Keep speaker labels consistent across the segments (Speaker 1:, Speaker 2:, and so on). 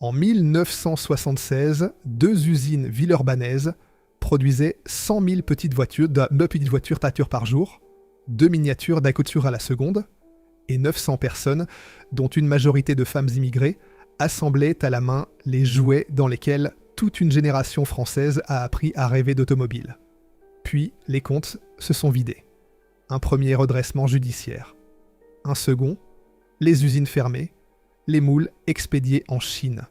Speaker 1: En 1976, deux usines villeurbanaises produisaient 100 000 petites voitures tature par jour, deux miniatures d'acouture à la seconde, et 900 personnes, dont une majorité de femmes immigrées, assemblaient à la main les jouets dans lesquels toute une génération française a appris à rêver d'automobile. Puis, les comptes se sont vidés. Un premier redressement judiciaire. Un second, les usines fermées, les moules expédiés en Chine.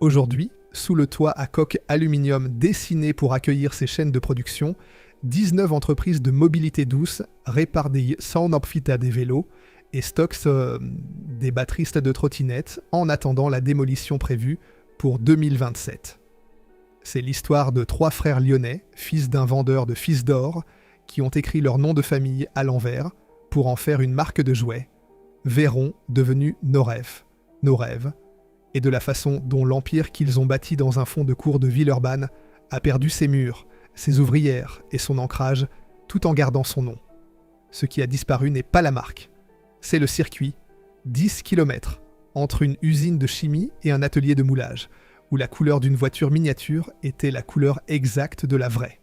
Speaker 1: Aujourd'hui, sous le toit à coque aluminium dessiné pour accueillir ces chaînes de production, 19 entreprises de mobilité douce réparent des Soundabfitter des vélos et stockent des batteries de trottinettes en attendant la démolition prévue pour 2027. C'est l'histoire de trois frères lyonnais, fils d'un vendeur de fils d'or, qui ont écrit leur nom de famille à l'envers pour en faire une marque de jouets, Véron devenu Noref, nos rêves, et de la façon dont l'empire qu'ils ont bâti dans un fond de cour de Villeurbanne a perdu ses murs, ses ouvrières et son ancrage, tout en gardant son nom. Ce qui a disparu n'est pas la marque, c'est le circuit, 10 km, entre une usine de chimie et un atelier de moulage, où la couleur d'une voiture miniature était la couleur exacte de la vraie.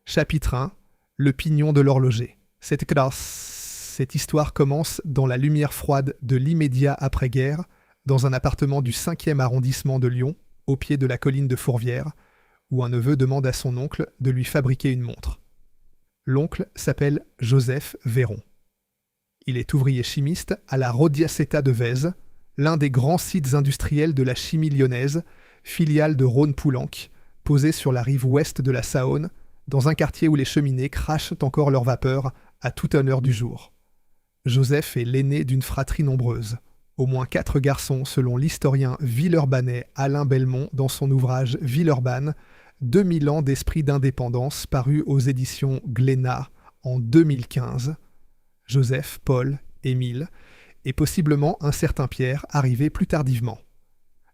Speaker 1: Chapitre 1. Le pignon de l'horloger. Cette histoire commence dans la lumière froide de l'immédiat après-guerre, dans un appartement du 5e arrondissement de Lyon, au pied de la colline de Fourvière, où un neveu demande à son oncle de lui fabriquer une montre. L'oncle s'appelle Joseph Véron. Il est ouvrier chimiste à la Rhodiaceta de Vèze, l'un des grands sites industriels de la chimie lyonnaise, filiale de Rhône-Poulenc, posée sur la rive ouest de la Saône, dans un quartier où les cheminées crachent encore leur vapeur à toute heure du jour. Joseph est l'aîné d'une fratrie nombreuse. Au moins 4 garçons selon l'historien villeurbanais Alain Belmont dans son ouvrage Villeurbanne, 2000 ans d'esprit d'indépendance paru aux éditions Glénat en 2015. Joseph, Paul, Émile et possiblement un certain Pierre arrivé plus tardivement.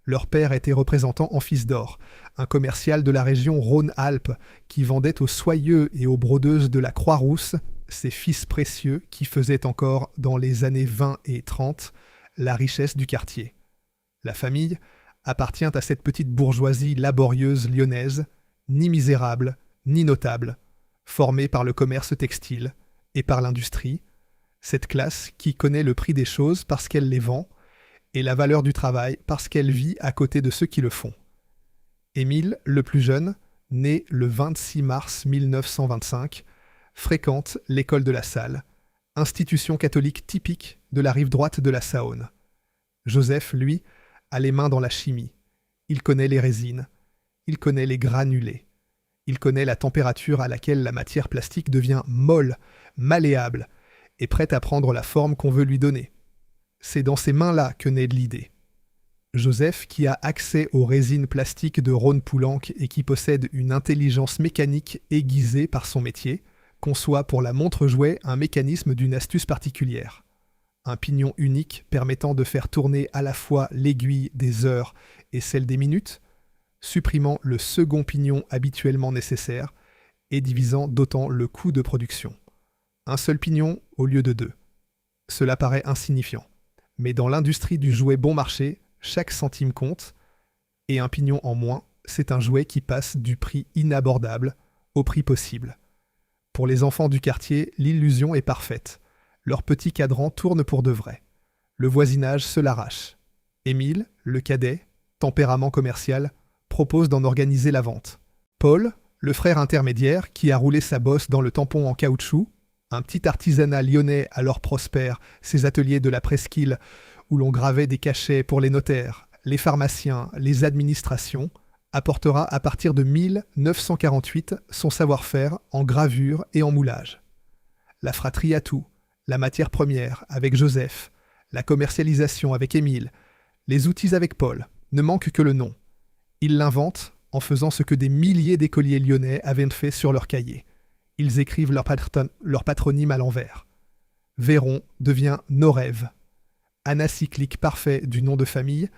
Speaker 1: Leur père était représentant en fils d'or, un commercial de la région Rhône-Alpes qui vendait aux soyeux et aux brodeuses de la Croix-Rousse ces fils précieux qui faisaient encore, dans les années 20 et 30, la richesse du quartier. La famille appartient à cette petite bourgeoisie laborieuse lyonnaise, ni misérable, ni notable, formée par le commerce textile et par l'industrie, cette classe qui connaît le prix des choses parce qu'elle les vend, et la valeur du travail parce qu'elle vit à côté de ceux qui le font. Émile, le plus jeune, né le 26 mars 1925, fréquente l'école de la Salle, institution catholique typique de la rive droite de la Saône. Joseph, lui, a les mains dans la chimie. Il connaît les résines. Il connaît les granulés. Il connaît la température à laquelle la matière plastique devient molle, malléable, et prête à prendre la forme qu'on veut lui donner. C'est dans ces mains-là que naît l'idée. Joseph, qui a accès aux résines plastiques de Rhône-Poulenc et qui possède une intelligence mécanique aiguisée par son métier, conçoit pour la montre-jouet un mécanisme d'une astuce particulière. Un pignon unique permettant de faire tourner à la fois l'aiguille des heures et celle des minutes, supprimant le second pignon habituellement nécessaire et divisant d'autant le coût de production. Un seul pignon au lieu de 2. Cela paraît insignifiant. Mais dans l'industrie du jouet bon marché, chaque centime compte, et un pignon en moins, c'est un jouet qui passe du prix inabordable au prix possible. Pour les enfants du quartier, l'illusion est parfaite. Leur petit cadran tourne pour de vrai. Le voisinage se l'arrache. Émile, le cadet, tempérament commercial, propose d'en organiser la vente. Paul, le frère intermédiaire, qui a roulé sa bosse dans le tampon en caoutchouc, un petit artisanat lyonnais alors prospère, ses ateliers de la presqu'île où l'on gravait des cachets pour les notaires, les pharmaciens, les administrations, apportera à partir de 1948 son savoir-faire en gravure et en moulage. La fratrie a tout, la matière première avec Joseph, la commercialisation avec Émile, les outils avec Paul, ne manque que le nom. Ils l'inventent en faisant ce que des milliers d'écoliers lyonnais avaient fait sur leur cahier. Ils écrivent leur patronyme à l'envers. Véron devient nos rêves. Anacyclique parfait du nom de famille,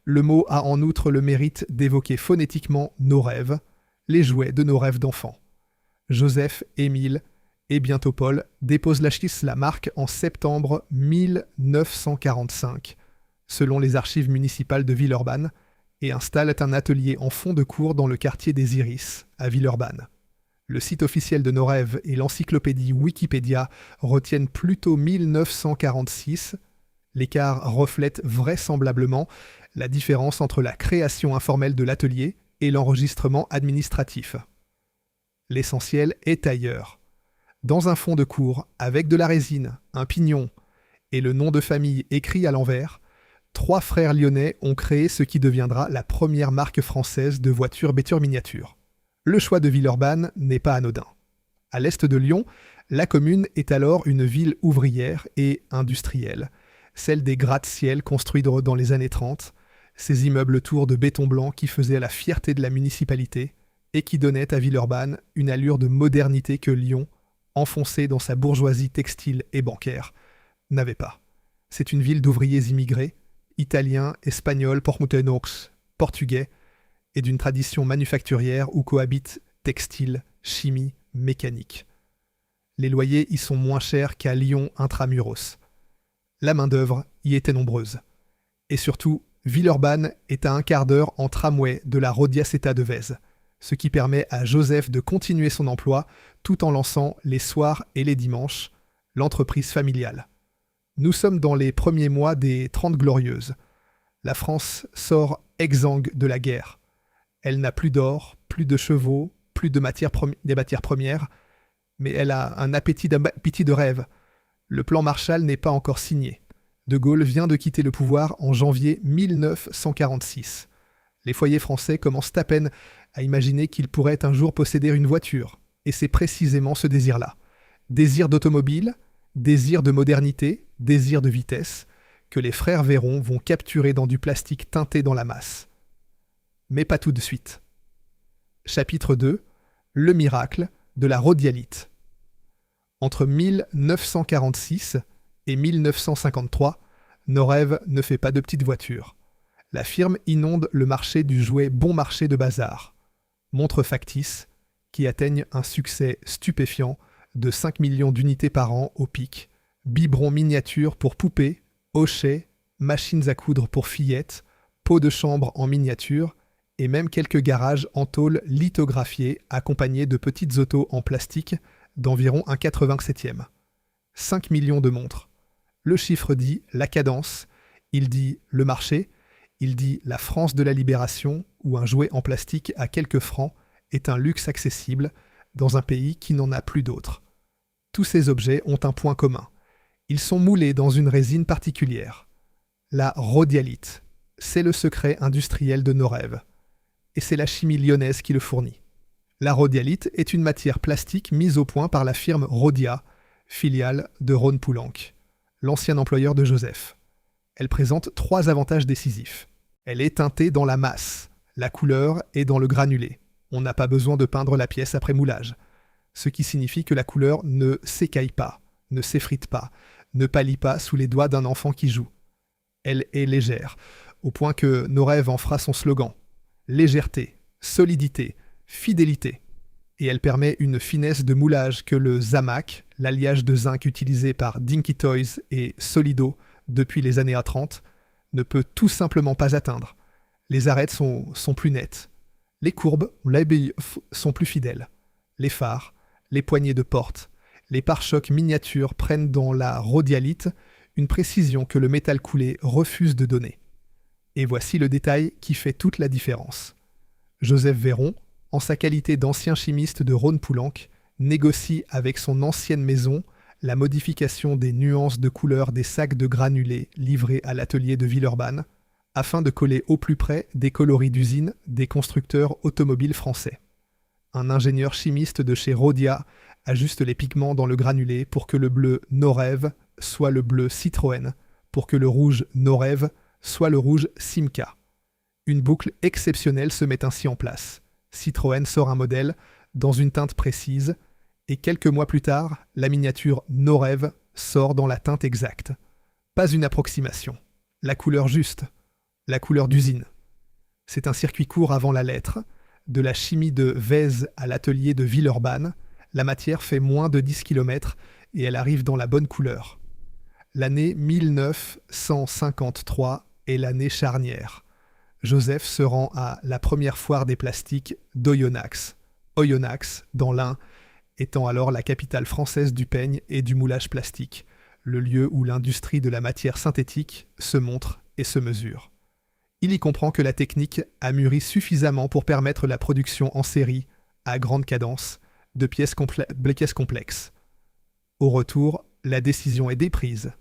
Speaker 1: le mot a en outre le mérite d'évoquer phonétiquement nos rêves, les jouets de nos rêves d'enfants. Joseph, Émile et bientôt Paul déposent la marque en septembre 1945, selon les archives municipales de Villeurbanne, et installent un atelier en fond de cour dans le quartier des Iris, à Villeurbanne. Le site officiel de Norève et l'encyclopédie Wikipédia retiennent plutôt 1946. L'écart reflète vraisemblablement la différence entre la création informelle de l'atelier et l'enregistrement administratif. L'essentiel est ailleurs. Dans un fond de cour, avec de la résine, un pignon et le nom de famille écrit à l'envers, 3 frères lyonnais ont créé ce qui deviendra la première marque française de voitures Béthur miniature. Le choix de Villeurbanne n'est pas anodin. À l'est de Lyon, la commune est alors une ville ouvrière et industrielle, celle des gratte-ciel construits dans les années 30, ces immeubles tours de béton blanc qui faisaient la fierté de la municipalité et qui donnaient à Villeurbanne une allure de modernité que Lyon, enfoncé dans sa bourgeoisie textile et bancaire, n'avait pas. C'est une ville d'ouvriers immigrés, italiens, espagnols, portmouthenox, portugais, et d'une tradition manufacturière où cohabitent textile, chimie, mécanique. Les loyers y sont moins chers qu'à Lyon intramuros. La main-d'œuvre y était nombreuse. Et surtout, Villeurbanne est à un quart d'heure en tramway de la Rhodia-Seta de Vèze, ce qui permet à Joseph de continuer son emploi tout en lançant les soirs et les dimanches l'entreprise familiale. Nous sommes dans les premiers mois des 30 Glorieuses. La France sort exsangue de la guerre. Elle n'a plus d'or, plus de chevaux, plus de des matières premières, mais elle a un appétit de rêve. Le plan Marshall n'est pas encore signé. De Gaulle vient de quitter le pouvoir en janvier 1946. Les foyers français commencent à peine à imaginer qu'ils pourraient un jour posséder une voiture, et c'est précisément ce désir-là. Désir d'automobile, désir de modernité, désir de vitesse, que les frères Véron vont capturer dans du plastique teinté dans la masse. Mais pas tout de suite. Chapitre 2. Le miracle de la rhodialite. Entre 1946 et 1953, Norève ne fait pas de petites voitures. La firme inonde le marché du jouet bon marché de bazar. Montres factices qui atteignent un succès stupéfiant de 5 millions d'unités par an au pic, biberons miniatures pour poupées, hochets, machines à coudre pour fillettes, pots de chambre en miniature, et même quelques garages en tôle lithographiée accompagnés de petites autos en plastique d'environ un 87e. 5 millions de montres. Le chiffre dit la cadence, il dit le marché, il dit la France de la libération où un jouet en plastique à quelques francs est un luxe accessible dans un pays qui n'en a plus d'autres. Tous ces objets ont un point commun. Ils sont moulés dans une résine particulière. La rhodialite, c'est le secret industriel de Norève. Et c'est la chimie lyonnaise qui le fournit. La rhodialite est une matière plastique mise au point par la firme Rhodia, filiale de Rhône-Poulenc, l'ancien employeur de Joseph. Elle présente 3 avantages décisifs. Elle est teintée dans la masse, la couleur est dans le granulé. On n'a pas besoin de peindre la pièce après moulage. Ce qui signifie que la couleur ne s'écaille pas, ne s'effrite pas, ne pâlit pas sous les doigts d'un enfant qui joue. Elle est légère, au point que Norève en fera son slogan. Légèreté, solidité, fidélité. Et elle permet une finesse de moulage que le Zamac, l'alliage de zinc utilisé par Dinky Toys et Solido depuis les années 30, ne peut tout simplement pas atteindre. Les arêtes sont plus nettes. Les courbes, sont plus fidèles. Les phares, les poignées de porte, les pare-chocs miniatures prennent dans la rhodialite une précision que le métal coulé refuse de donner. Et voici le détail qui fait toute la différence. Joseph Véron, en sa qualité d'ancien chimiste de Rhône-Poulenc, négocie avec son ancienne maison la modification des nuances de couleur des sacs de granulés livrés à l'atelier de Villeurbanne, afin de coller au plus près des coloris d'usine des constructeurs automobiles français. Un ingénieur chimiste de chez Rhodia ajuste les pigments dans le granulé pour que le bleu Norève soit le bleu Citroën, pour que le rouge Norève soit le rouge Simca. Une boucle exceptionnelle se met ainsi en place. Citroën sort un modèle dans une teinte précise, et quelques mois plus tard, la miniature Norève sort dans la teinte exacte. Pas une approximation. La couleur juste. La couleur d'usine. C'est un circuit court avant la lettre. De la chimie de Vèze à l'atelier de Villeurbanne, la matière fait moins de 10 km et elle arrive dans la bonne couleur. L'année 1953 est l'année charnière. Joseph se rend à la première foire des plastiques d'Oyonnax. Oyonnax, dans l'Ain, étant alors la capitale française du peigne et du moulage plastique, le lieu où l'industrie de la matière synthétique se montre et se mesure. Il y comprend que la technique a mûri suffisamment pour permettre la production en série, à grande cadence, de pièces complexes. Au retour, la décision est déprise.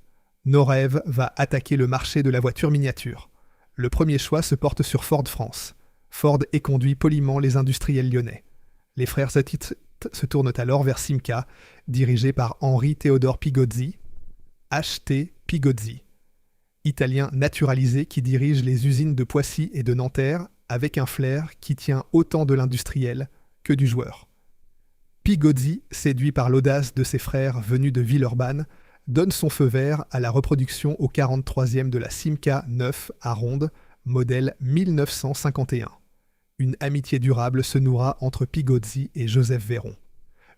Speaker 1: Norev va attaquer le marché de la voiture miniature. Le premier choix se porte sur Ford France. Ford éconduit poliment les industriels lyonnais. Les frères Zatit se tournent alors vers Simca, dirigé par Henri Théodore Pigozzi, H.T. Pigozzi, italien naturalisé qui dirige les usines de Poissy et de Nanterre avec un flair qui tient autant de l'industriel que du joueur. Pigozzi, séduit par l'audace de ses frères venus de Villeurbanne, donne son feu vert à la reproduction au 43e de la Simca 9 à Ronde, modèle 1951. Une amitié durable se nouera entre Pigozzi et Joseph Véron.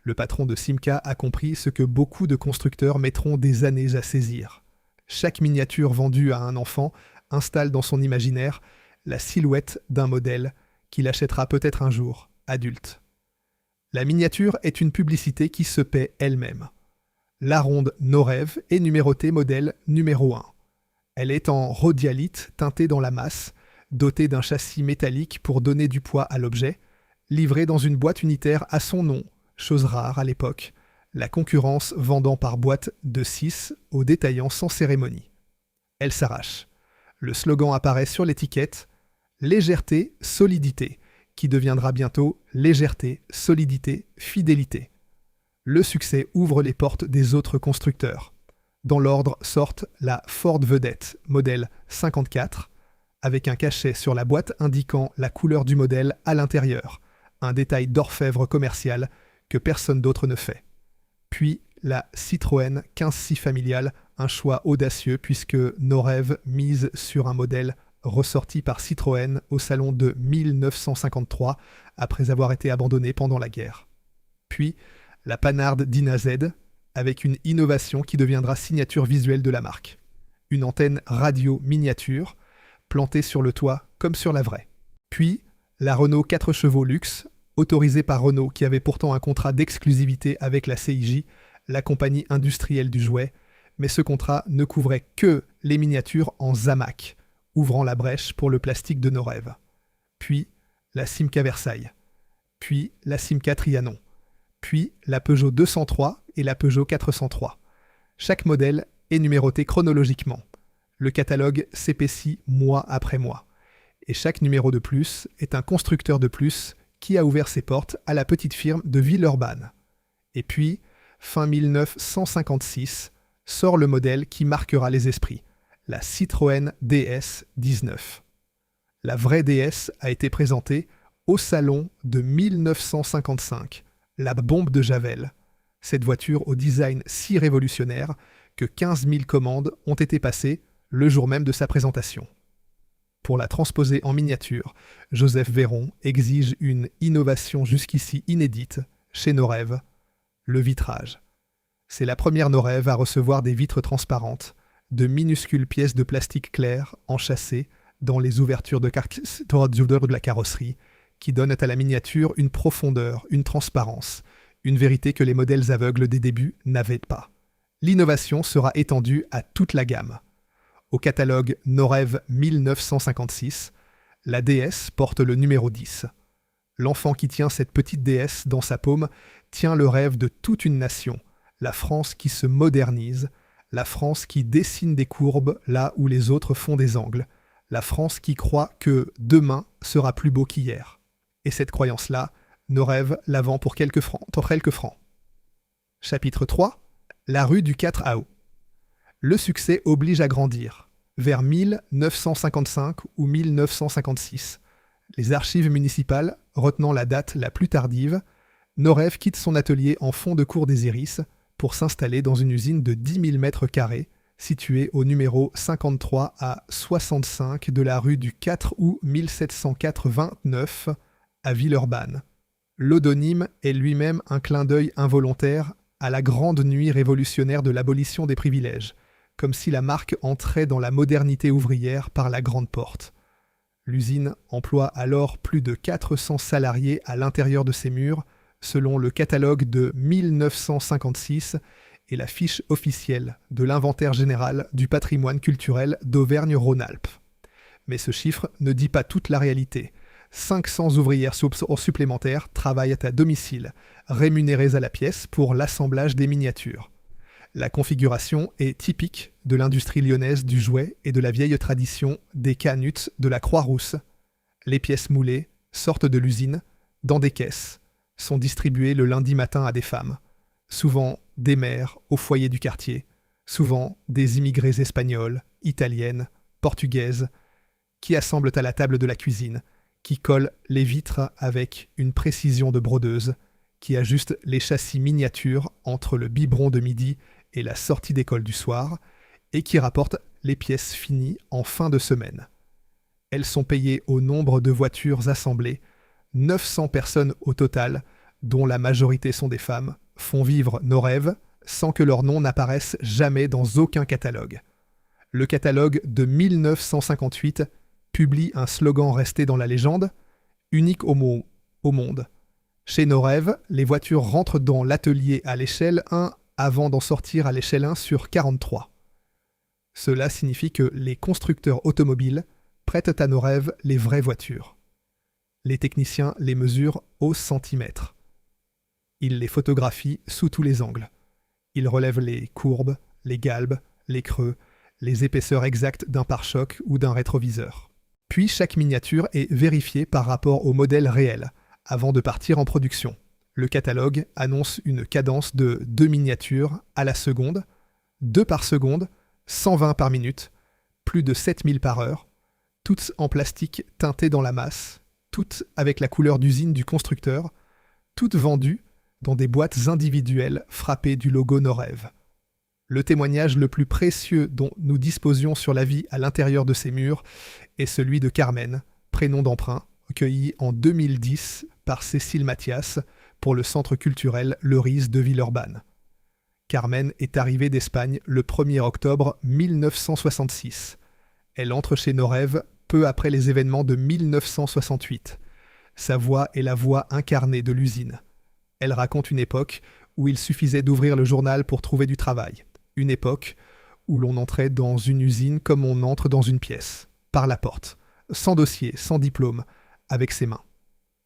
Speaker 1: Le patron de Simca a compris ce que beaucoup de constructeurs mettront des années à saisir. Chaque miniature vendue à un enfant installe dans son imaginaire la silhouette d'un modèle qu'il achètera peut-être un jour, adulte. La miniature est une publicité qui se paie elle-même. La ronde Norev est numérotée modèle numéro 1. Elle est en rhodialite teintée dans la masse, dotée d'un châssis métallique pour donner du poids à l'objet, livrée dans une boîte unitaire à son nom, chose rare à l'époque, la concurrence vendant par boîte de 6 aux détaillants sans cérémonie. Elle s'arrache. Le slogan apparaît sur l'étiquette « Légèreté, solidité », qui deviendra bientôt « Légèreté, solidité, fidélité ». Le succès ouvre les portes des autres constructeurs. Dans l'ordre sortent la Ford Vedette, modèle 54, avec un cachet sur la boîte indiquant la couleur du modèle à l'intérieur, un détail d'orfèvre commercial que personne d'autre ne fait. Puis la Citroën 15-6 familiale, un choix audacieux puisque Norev mise sur un modèle ressorti par Citroën au salon de 1953 après avoir été abandonné pendant la guerre. Puis la Panhard Dyna Z, avec une innovation qui deviendra signature visuelle de la marque. Une antenne radio miniature, plantée sur le toit comme sur la vraie. Puis la Renault 4 chevaux luxe, autorisée par Renault qui avait pourtant un contrat d'exclusivité avec la CIJ, la compagnie industrielle du jouet, mais ce contrat ne couvrait que les miniatures en Zamac, ouvrant la brèche pour le plastique de Norev. Puis la Simca Versailles. Puis la Simca Trianon. Puis la Peugeot 203 et la Peugeot 403. Chaque modèle est numéroté chronologiquement. Le catalogue s'épaissit mois après mois. Et chaque numéro de plus est un constructeur de plus qui a ouvert ses portes à la petite firme de Villeurbanne. Et puis, fin 1956, sort le modèle qui marquera les esprits, la Citroën DS 19. La vraie DS a été présentée au salon de 1955, la bombe de Javel. Cette voiture au design si révolutionnaire que 15 000 commandes ont été passées le jour même de sa présentation. Pour la transposer en miniature, Joseph Véron exige une innovation jusqu'ici inédite chez Norev, le vitrage. C'est la première Norev à recevoir des vitres transparentes, de minuscules pièces de plastique clair enchâssées dans les ouvertures de la carrosserie, qui donnent à la miniature une profondeur, une transparence, une vérité que les modèles aveugles des débuts n'avaient pas. L'innovation sera étendue à toute la gamme. Au catalogue Norev 1956, la DS porte le numéro 10. L'enfant qui tient cette petite DS dans sa paume tient le rêve de toute une nation, la France qui se modernise, la France qui dessine des courbes là où les autres font des angles, la France qui croit que demain sera plus beau qu'hier. Et cette croyance-là, Norev la vend pour quelques francs. Chapitre 3. La rue du 4 août. Le succès oblige à grandir. Vers 1955 ou 1956, les archives municipales retenant la date la plus tardive, Norev quitte son atelier en fond de cour des Iris pour s'installer dans une usine de 10 000 m² située au numéro 53 à 65 de la rue du 4 août 1704-29 à Villeurbanne. L'odonyme est lui-même un clin d'œil involontaire à la grande nuit révolutionnaire de l'abolition des privilèges, comme si la marque entrait dans la modernité ouvrière par la grande porte. L'usine emploie alors plus de 400 salariés à l'intérieur de ses murs, selon le catalogue de 1956 et la fiche officielle de l'Inventaire général du patrimoine culturel d'Auvergne-Rhône-Alpes. Mais ce chiffre ne dit pas toute la réalité. 500 ouvrières supplémentaires travaillent à domicile, rémunérées à la pièce pour l'assemblage des miniatures. La configuration est typique de l'industrie lyonnaise du jouet et de la vieille tradition des canuts de la Croix-Rousse. Les pièces moulées sortent de l'usine, dans des caisses, sont distribuées le lundi matin à des femmes, souvent des mères au foyer du quartier, souvent des immigrées espagnoles, italiennes, portugaises, qui assemblent à la table de la cuisine, qui collent les vitres avec une précision de brodeuse, qui ajustent les châssis miniatures entre le biberon de midi et la sortie d'école du soir, et qui rapportent les pièces finies en fin de semaine. Elles sont payées au nombre de voitures assemblées. 900 personnes au total, dont la majorité sont des femmes, font vivre nos rêves sans que leur nom n'apparaisse jamais dans aucun catalogue. Le catalogue de 1958 publie un slogan resté dans la légende, unique au monde. Chez nos rêves, les voitures rentrent dans l'atelier à l'échelle 1 avant d'en sortir à l'échelle 1 sur 43. Cela signifie que les constructeurs automobiles prêtent à nos rêves les vraies voitures. Les techniciens les mesurent au centimètre. Ils les photographient sous tous les angles. Ils relèvent les courbes, les galbes, les creux, les épaisseurs exactes d'un pare-choc ou d'un rétroviseur. Puis chaque miniature est vérifiée par rapport au modèle réel, avant de partir en production. Le catalogue annonce une cadence de 2 miniatures à la seconde, 2 par seconde, 120 par minute, plus de 7000 par heure, toutes en plastique teinté dans la masse, toutes avec la couleur d'usine du constructeur, toutes vendues dans des boîtes individuelles frappées du logo Nos Rêves. Le témoignage le plus précieux dont nous disposions sur la vie à l'intérieur de ces murs est celui de Carmen, prénom d'emprunt, recueilli en 2010 par Cécile Mathias pour le centre culturel Le Riz de Villeurbanne. Carmen est arrivée d'Espagne le 1er octobre 1966. Elle entre chez Nos Rêves peu après les événements de 1968. Sa voix est la voix incarnée de l'usine. Elle raconte une époque où il suffisait d'ouvrir le journal pour trouver du travail. Une époque où l'on entrait dans une usine comme on entre dans une pièce, par la porte, sans dossier, sans diplôme, avec ses mains.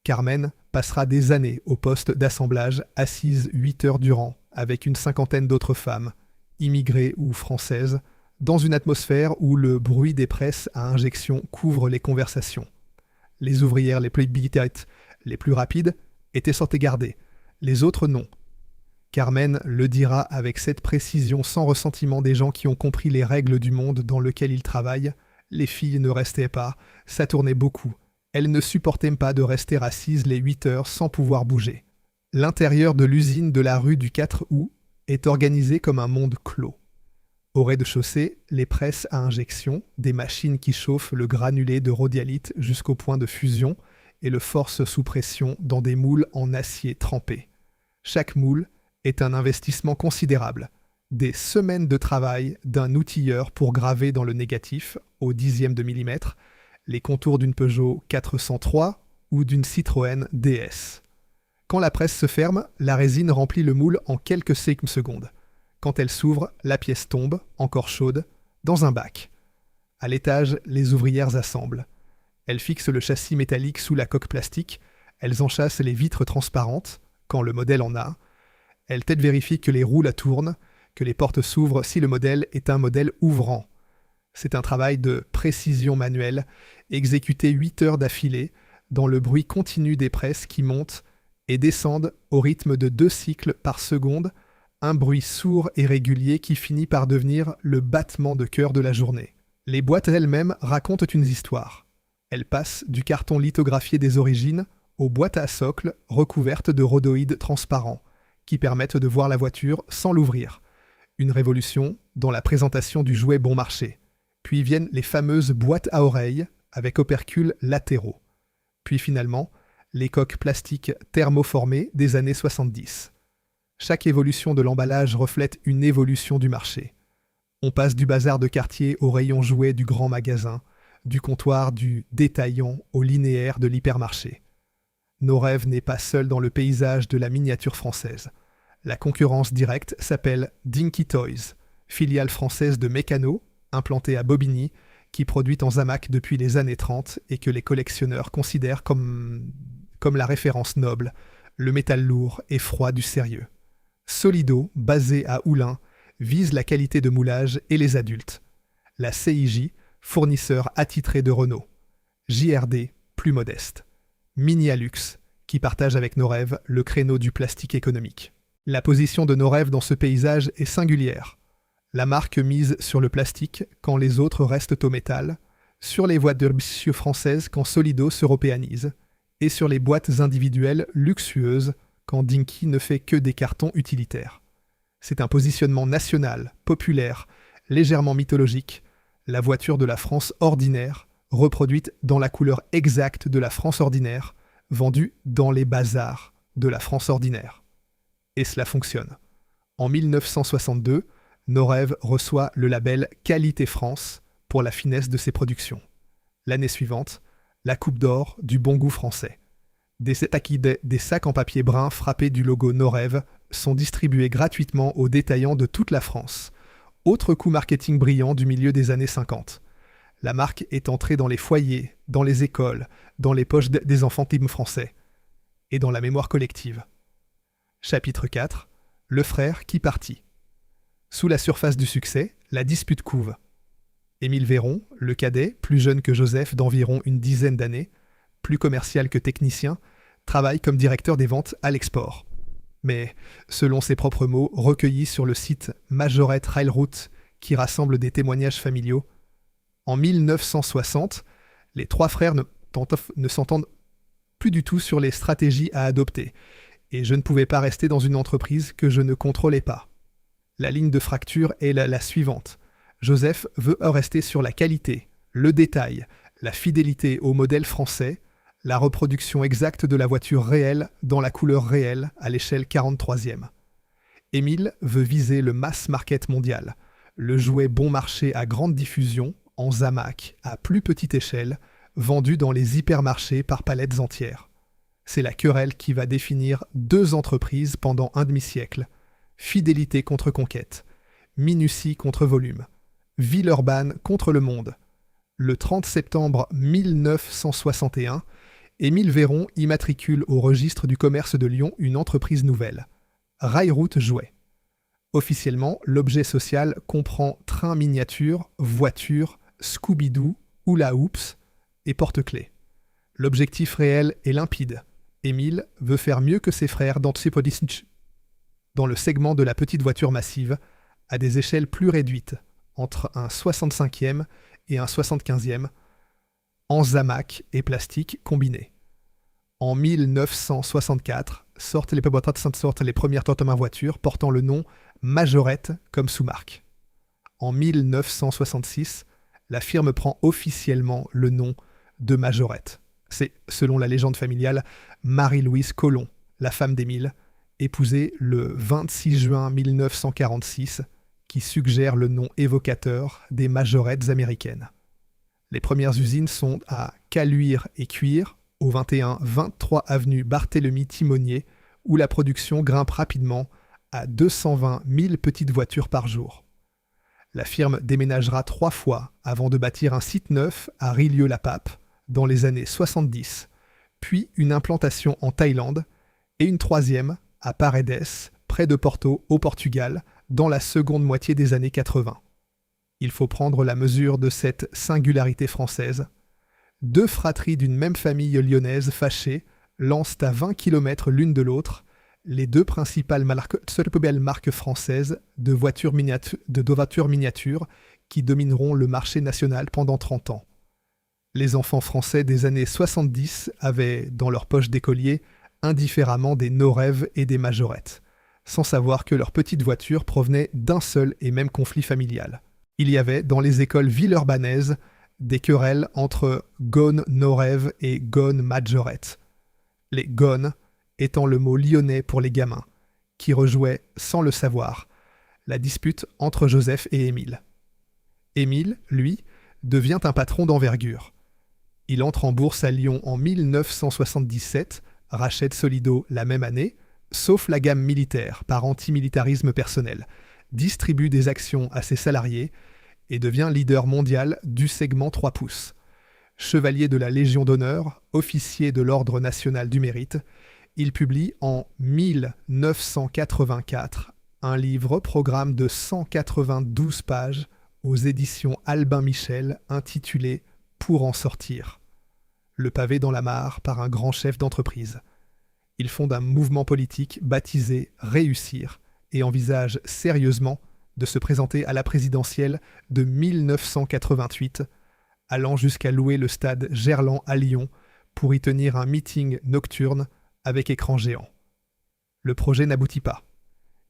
Speaker 1: Carmen passera des années au poste d'assemblage, assise 8 heures durant, avec une 50aine d'autres femmes, immigrées ou françaises, dans une atmosphère où le bruit des presses à injection couvre les conversations. Les ouvrières les plus bitites, les plus rapides, étaient sorties gardées, les autres non. Carmen le dira avec cette précision sans ressentiment des gens qui ont compris les règles du monde dans lequel ils travaillent. Les filles ne restaient pas, ça tournait beaucoup. Elles ne supportaient pas de rester assises les 8 heures sans pouvoir bouger. L'intérieur de l'usine de la rue du 4 août est organisé comme un monde clos. Au rez-de-chaussée, les presses à injection, des machines qui chauffent le granulé de rhodialite jusqu'au point de fusion et le forcent sous pression dans des moules en acier trempé. Chaque moule est un investissement considérable. Des semaines de travail d'un outilleur pour graver dans le négatif, au 10e de millimètre, les contours d'une Peugeot 403 ou d'une Citroën DS. Quand la presse se ferme, la résine remplit le moule en quelques secondes. Quand elle s'ouvre, la pièce tombe, encore chaude, dans un bac. À l'étage, les ouvrières assemblent. Elles fixent le châssis métallique sous la coque plastique, elles enchâssent les vitres transparentes, quand le modèle en a. Elles vérifient que les roues la tournent, que les portes s'ouvrent si le modèle est un modèle ouvrant. C'est un travail de précision manuelle, exécuté 8 heures d'affilée, dans le bruit continu des presses qui montent et descendent au rythme de 2 cycles par seconde, un bruit sourd et régulier qui finit par devenir le battement de cœur de la journée. Les boîtes elles-mêmes racontent une histoire. Elles passent du carton lithographié des origines aux boîtes à socle recouvertes de rhodoïdes transparents, qui permettent de voir la voiture sans l'ouvrir. Une révolution dans la présentation du jouet bon marché. Puis viennent les fameuses boîtes à oreilles avec opercules latéraux. Puis finalement, les coques plastiques thermoformées des années 70. Chaque évolution de l'emballage reflète une évolution du marché. On passe du bazar de quartier au rayon jouet du grand magasin, du comptoir du détaillant au linéaire de l'hypermarché. Norève n'est pas seul dans le paysage de la miniature française. La concurrence directe s'appelle Dinky Toys, filiale française de Mécano, implantée à Bobigny, qui produit en Zamac depuis les années 30 et que les collectionneurs considèrent comme la référence noble, le métal lourd et froid du sérieux. Solido, basé à Oulin, vise la qualité de moulage et les adultes. La CIJ, fournisseur attitré de Renault. JRD, plus modeste. Minialux, qui partage avec Norève le créneau du plastique économique. La position de Norève dans ce paysage est singulière. La marque mise sur le plastique quand les autres restent au métal, sur les voitures françaises quand Solido s'européanise, et sur les boîtes individuelles luxueuses quand Dinky ne fait que des cartons utilitaires. C'est un positionnement national, populaire, légèrement mythologique, la voiture de la France ordinaire, reproduite dans la couleur exacte de la France ordinaire, vendue dans les bazars de la France ordinaire. Et cela fonctionne. En 1962, Norève reçoit le label Qualité France pour la finesse de ses productions. L'année suivante, la Coupe d'Or du bon goût français. Des sacs en papier brun frappés du logo Norève sont distribués gratuitement aux détaillants de toute la France. Autre coup marketing brillant du milieu des années 50. La marque est entrée dans les foyers, dans les écoles, dans les poches des enfants français et dans la mémoire collective. Chapitre 4. Le frère qui partit. Sous la surface du succès, la dispute couve. Émile Véron, le cadet, plus jeune que Joseph d'environ une dizaine d'années, plus commercial que technicien, travaille comme directeur des ventes à l'export. Mais, selon ses propres mots, recueillis sur le site Majorette Railroute, qui rassemble des témoignages familiaux, en 1960, les trois frères ne s'entendent plus du tout sur les stratégies à adopter, et je ne pouvais pas rester dans une entreprise que je ne contrôlais pas. La ligne de fracture est la suivante. Joseph veut rester sur la qualité, le détail, la fidélité au modèle français, la reproduction exacte de la voiture réelle dans la couleur réelle à l'échelle 43e. Émile veut viser le mass market mondial, le jouet bon marché à grande diffusion, en Zamac, à plus petite échelle, vendu dans les hypermarchés par palettes entières. C'est la querelle qui va définir deux entreprises pendant un demi-siècle. Fidélité contre conquête, minutie contre volume, Villeurbanne contre le monde. Le 30 septembre 1961, Émile Véron immatricule au registre du commerce de Lyon une entreprise nouvelle, Railroute Jouets. Officiellement, l'objet social comprend train miniature, voiture, Scooby-Doo, hula hoops et porte-clés. L'objectif réel est limpide. Émile veut faire mieux que ses frères dans le segment de la petite voiture massive, à des échelles plus réduites, entre un 65e et un 75e, en Zamac et plastique combinés. En 1964, sortent les premières Totem voitures portant le nom Majorette comme sous-marque. En 1966, la firme prend officiellement le nom de Majorette. C'est, selon la légende familiale, Marie-Louise Colomb, la femme d'Émile, épousée le 26 juin 1946, qui suggère le nom évocateur des majorettes américaines. Les premières usines sont à Caluire et Cuire, au 21-23 avenue Barthélemy-Timonier, où la production grimpe rapidement à 220 000 petites voitures par jour. La firme déménagera 3 fois avant de bâtir un site neuf à Rillieux-la-Pape dans les années 70, puis une implantation en Thaïlande et une troisième à Paredes, près de Porto, au Portugal, dans la seconde moitié des années 80. Il faut prendre la mesure de cette singularité française. Deux fratries d'une même famille lyonnaise fâchées lancent à 20 km l'une de l'autre les deux principales marques françaises de voitures miniatures qui domineront le marché national pendant 30 ans. Les enfants français des années 70 avaient, dans leur poche d'écolier, indifféremment des Norève et des Majorettes, sans savoir que leurs petites voitures provenaient d'un seul et même conflit familial. Il y avait, dans les écoles villeurbanaises, des querelles entre Gone Norève et Gone Majorette. Les Gone étant le mot lyonnais pour les gamins, qui rejouaient, sans le savoir, la dispute entre Joseph et Émile. Émile, lui, devient un patron d'envergure. Il entre en bourse à Lyon en 1977, rachète Solido la même année, sauf la gamme militaire par antimilitarisme personnel, distribue des actions à ses salariés et devient leader mondial du segment 3 pouces. Chevalier de la Légion d'honneur, officier de l'Ordre national du mérite, il publie en 1984 un livre-programme de 192 pages aux éditions Albin Michel intitulé « Pour en sortir ». Le pavé dans la mare par un grand chef d'entreprise. Il fonde un mouvement politique baptisé « Réussir » et envisage sérieusement de se présenter à la présidentielle de 1988, allant jusqu'à louer le stade Gerland à Lyon pour y tenir un meeting nocturne avec écran géant. Le projet n'aboutit pas.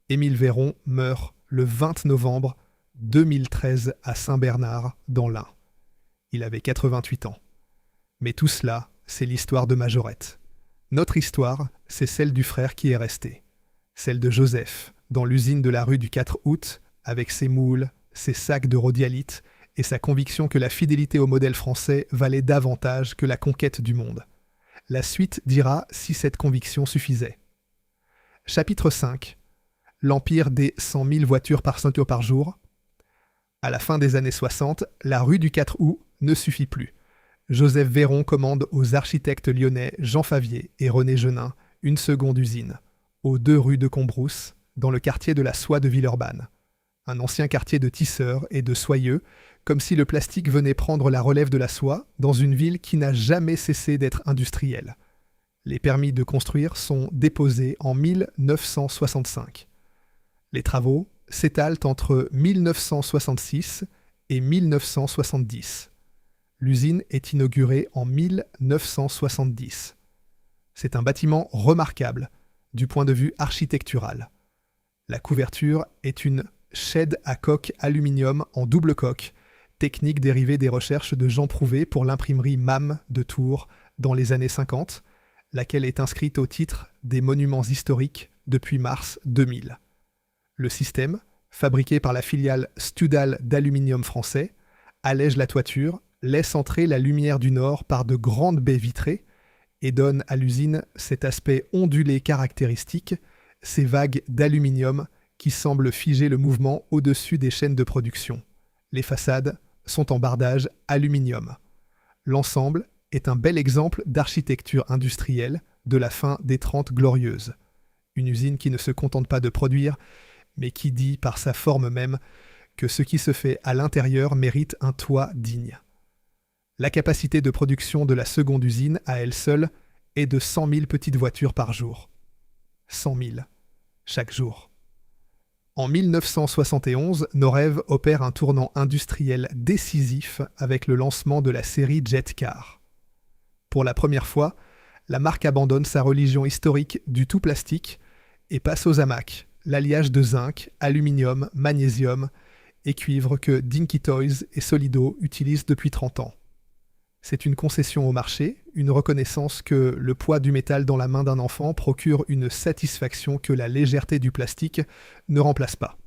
Speaker 1: Émile Véron meurt le 20 novembre 2013 à Saint-Bernard, dans l'Ain. Il avait 88 ans. Mais tout cela, c'est l'histoire de Majorette. Notre histoire, c'est celle du frère qui est resté. Celle de Joseph, dans l'usine de la rue du 4 août, avec ses moules, ses sacs de rhodialyte et sa conviction que la fidélité au modèle français valait davantage que la conquête du monde. La suite dira si cette conviction suffisait. Chapitre 5. L'empire des 100 000 voitures par ceinture par jour. À la fin des années 60, la rue du 4 août ne suffit plus. Joseph Véron commande aux architectes lyonnais Jean Favier et René Genin une seconde usine, aux 2 rues de Combrousse, dans le quartier de la Soie de Villeurbanne. Un ancien quartier de tisseurs et de soyeux, comme si le plastique venait prendre la relève de la soie dans une ville qui n'a jamais cessé d'être industrielle. Les permis de construire sont déposés en 1965. Les travaux s'étalent entre 1966 et 1970. L'usine est inaugurée en 1970. C'est un bâtiment remarquable du point de vue architectural. La couverture est une shed à coque aluminium en double coque, technique dérivée des recherches de Jean Prouvé pour l'imprimerie MAM de Tours dans les années 50, laquelle est inscrite au titre des monuments historiques depuis mars 2000. Le système, fabriqué par la filiale Studal d'Aluminium français, allège la toiture, laisse entrer la lumière du nord par de grandes baies vitrées et donne à l'usine cet aspect ondulé caractéristique, ces vagues d'aluminium qui semblent figer le mouvement au-dessus des chaînes de production. Les façades sont en bardage aluminium. L'ensemble est un bel exemple d'architecture industrielle de la fin des 30 glorieuses. Une usine qui ne se contente pas de produire, mais qui dit par sa forme même que ce qui se fait à l'intérieur mérite un toit digne. La capacité de production de la seconde usine, à elle seule, est de 100 000 petites voitures par jour. 100 000, chaque jour. En 1971, Norev opère un tournant industriel décisif avec le lancement de la série Jetcar. Pour la première fois, la marque abandonne sa religion historique du tout plastique et passe aux AMAC, l'alliage de zinc, aluminium, magnésium et cuivre que Dinky Toys et Solido utilisent depuis 30 ans. C'est une concession au marché, une reconnaissance que le poids du métal dans la main d'un enfant procure une satisfaction que la légèreté du plastique ne remplace pas.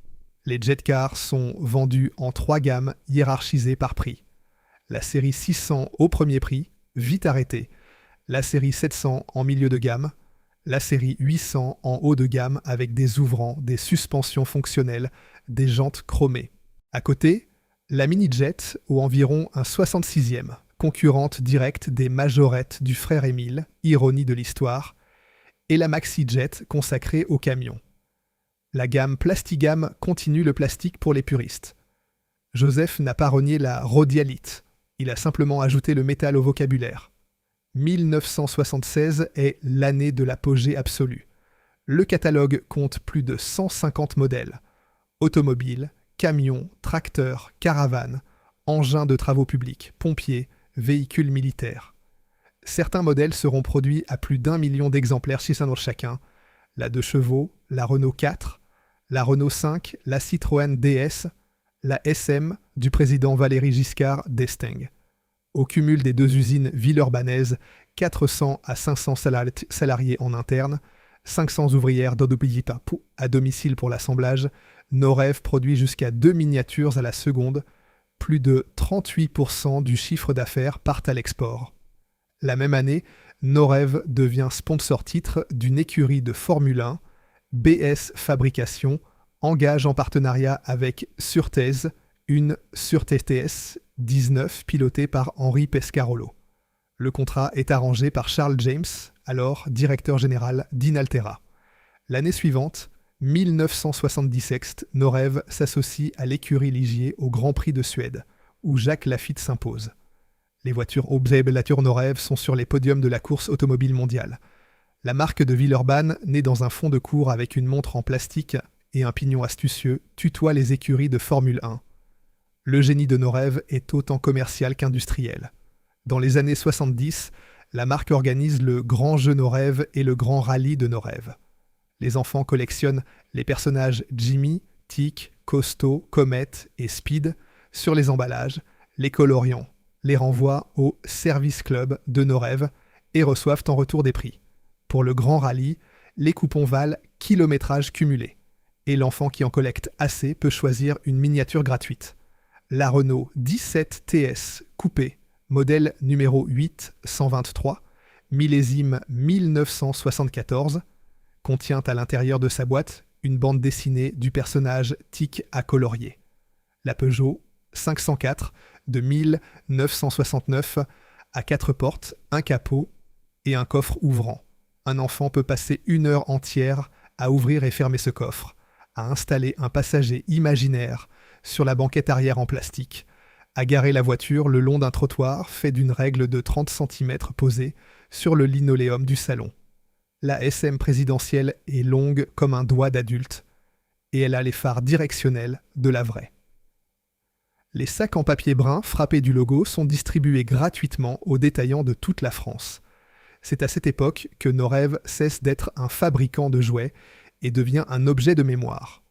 Speaker 1: Les Jetcars sont vendus en 3 gammes hiérarchisées par prix. La série 600 au premier prix, vite arrêtée. La série 700 en milieu de gamme. La série 800 en haut de gamme avec des ouvrants, des suspensions fonctionnelles, des jantes chromées. À côté, la Mini-Jet ou environ un 66e, concurrente directe des Majorettes du frère Émile, ironie de l'histoire, et la Maxi-Jet consacrée aux camions. La gamme Plastigam continue le plastique pour les puristes. Joseph n'a pas renié la rhodialyte, il a simplement ajouté le métal au vocabulaire. 1976 est l'année de l'apogée absolue. Le catalogue compte plus de 150 modèles. Automobiles, camions, tracteurs, caravanes, engins de travaux publics, pompiers, véhicules militaires. Certains modèles seront produits à plus d'1 million d'exemplaires chacun. La 2 chevaux, la Renault 4, la Renault 5, la Citroën DS, la SM du président Valéry Giscard d'Estaing. Au cumul des 2 usines villeurbanaises, 400 à 500 salariés en interne, 500 ouvrières à domicile pour l'assemblage, Norev produit jusqu'à 2 miniatures à la seconde, plus de 38% du chiffre d'affaires partent à l'export. La même année, Norev devient sponsor titre d'une écurie de Formule 1. BS Fabrication engage en partenariat avec Surtees une Surtees 19 pilotée par Henri Pescarolo. Le contrat est arrangé par Charles James, alors directeur général d'Inaltera. L'année suivante, 1977, Norev s'associe à l'écurie Ligier au Grand Prix de Suède, où Jacques Laffite s'impose. Les voitures Obsebelatur Norev sont sur les podiums de la course automobile mondiale. La marque de Villeurbanne, née dans un fond de cours avec une montre en plastique et un pignon astucieux, tutoie les écuries de Formule 1. Le génie de Norev est autant commercial qu'industriel. Dans les années 70, la marque organise le Grand Jeu Norev et le Grand Rallye de Norev. Les enfants collectionnent les personnages Jimmy, Tic, Costo, Comet et Speed sur les emballages, les coloriants, les renvoient au Service Club de Norev et reçoivent en retour des prix. Pour le Grand Rallye, les coupons valent kilométrage cumulé, et l'enfant qui en collecte assez peut choisir une miniature gratuite. La Renault 17 TS coupée, modèle numéro 8-123, millésime 1974, contient à l'intérieur de sa boîte une bande dessinée du personnage Tic à colorier. La Peugeot 504 de 1969 à 4 portes, un capot et un coffre ouvrant. Un enfant peut passer 1 heure entière à ouvrir et fermer ce coffre, à installer un passager imaginaire sur la banquette arrière en plastique, à garer la voiture le long d'un trottoir fait d'une règle de 30 cm posée sur le linoléum du salon. La SM présidentielle est longue comme un doigt d'adulte, et elle a les phares directionnels de la vraie. Les sacs en papier brun frappés du logo sont distribués gratuitement aux détaillants de toute la France. C'est à cette époque que Norev cesse d'être un fabricant de jouets et devient un objet de mémoire.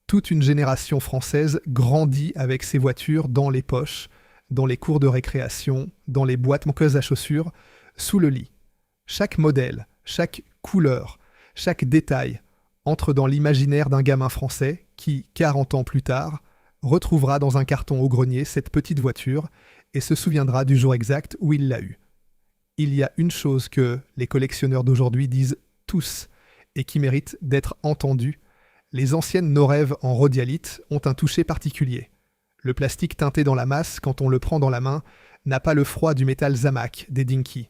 Speaker 1: Toute une génération française grandit avec ces voitures dans les poches, dans les cours de récréation, dans les boîtes moqueuses à chaussures, sous le lit. Chaque modèle, chaque couleur, chaque détail entre dans l'imaginaire d'un gamin français qui, 40 ans plus tard, retrouvera dans un carton au grenier cette petite voiture et se souviendra du jour exact où il l'a eue. Il y a une chose que les collectionneurs d'aujourd'hui disent tous et qui mérite d'être entendue. Les anciennes Norev en rhodialite ont un toucher particulier. Le plastique teinté dans la masse, quand on le prend dans la main, n'a pas le froid du métal Zamac des Dinky.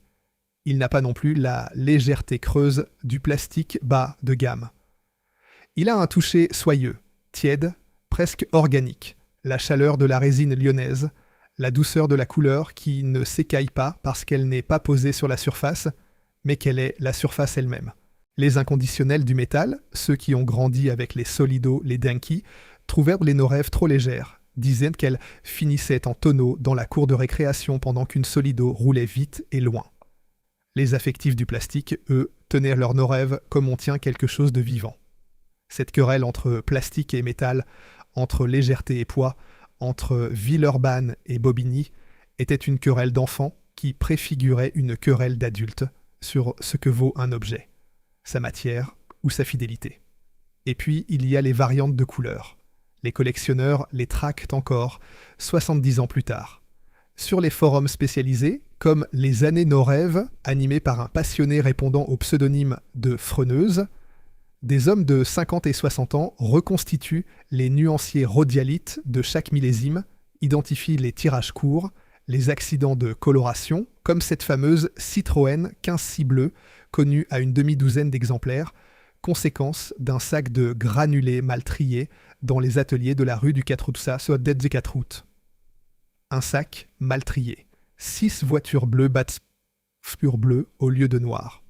Speaker 1: Il n'a pas non plus la légèreté creuse du plastique bas de gamme. Il a un toucher soyeux, tiède, presque organique, la chaleur de la résine lyonnaise, la douceur de la couleur qui ne s'écaille pas parce qu'elle n'est pas posée sur la surface, mais qu'elle est la surface elle-même. Les inconditionnels du métal, ceux qui ont grandi avec les Solido, les Dinky, trouvèrent les Norev trop légères, disaient qu'elles finissaient en tonneaux dans la cour de récréation pendant qu'une Solido roulait vite et loin. Les affectifs du plastique, eux, tenaient leur Norev comme on tient quelque chose de vivant. Cette querelle entre plastique et métal, entre légèreté et poids, entre Villeurbanne et Bobigny, était une querelle d'enfant qui préfigurait une querelle d'adulte sur ce que vaut un objet, sa matière ou sa fidélité. Et puis, il y a les variantes de couleurs. Les collectionneurs les traquent encore 70 ans plus tard. Sur les forums spécialisés, comme les Années Norev, animés par un passionné répondant au pseudonyme de Freneuse, des hommes de 50 et 60 ans reconstituent les nuanciers rhodialites de chaque millésime, identifient les tirages courts, les accidents de coloration, comme cette fameuse Citroën 15-6 bleu, connue à une demi-douzaine d'exemplaires, conséquence d'un sac de granulés mal triés dans les ateliers de la rue du 4 août, soit dès du 4 août. Un sac mal trié. 6 voitures bleues battent pur bleu au lieu de noir.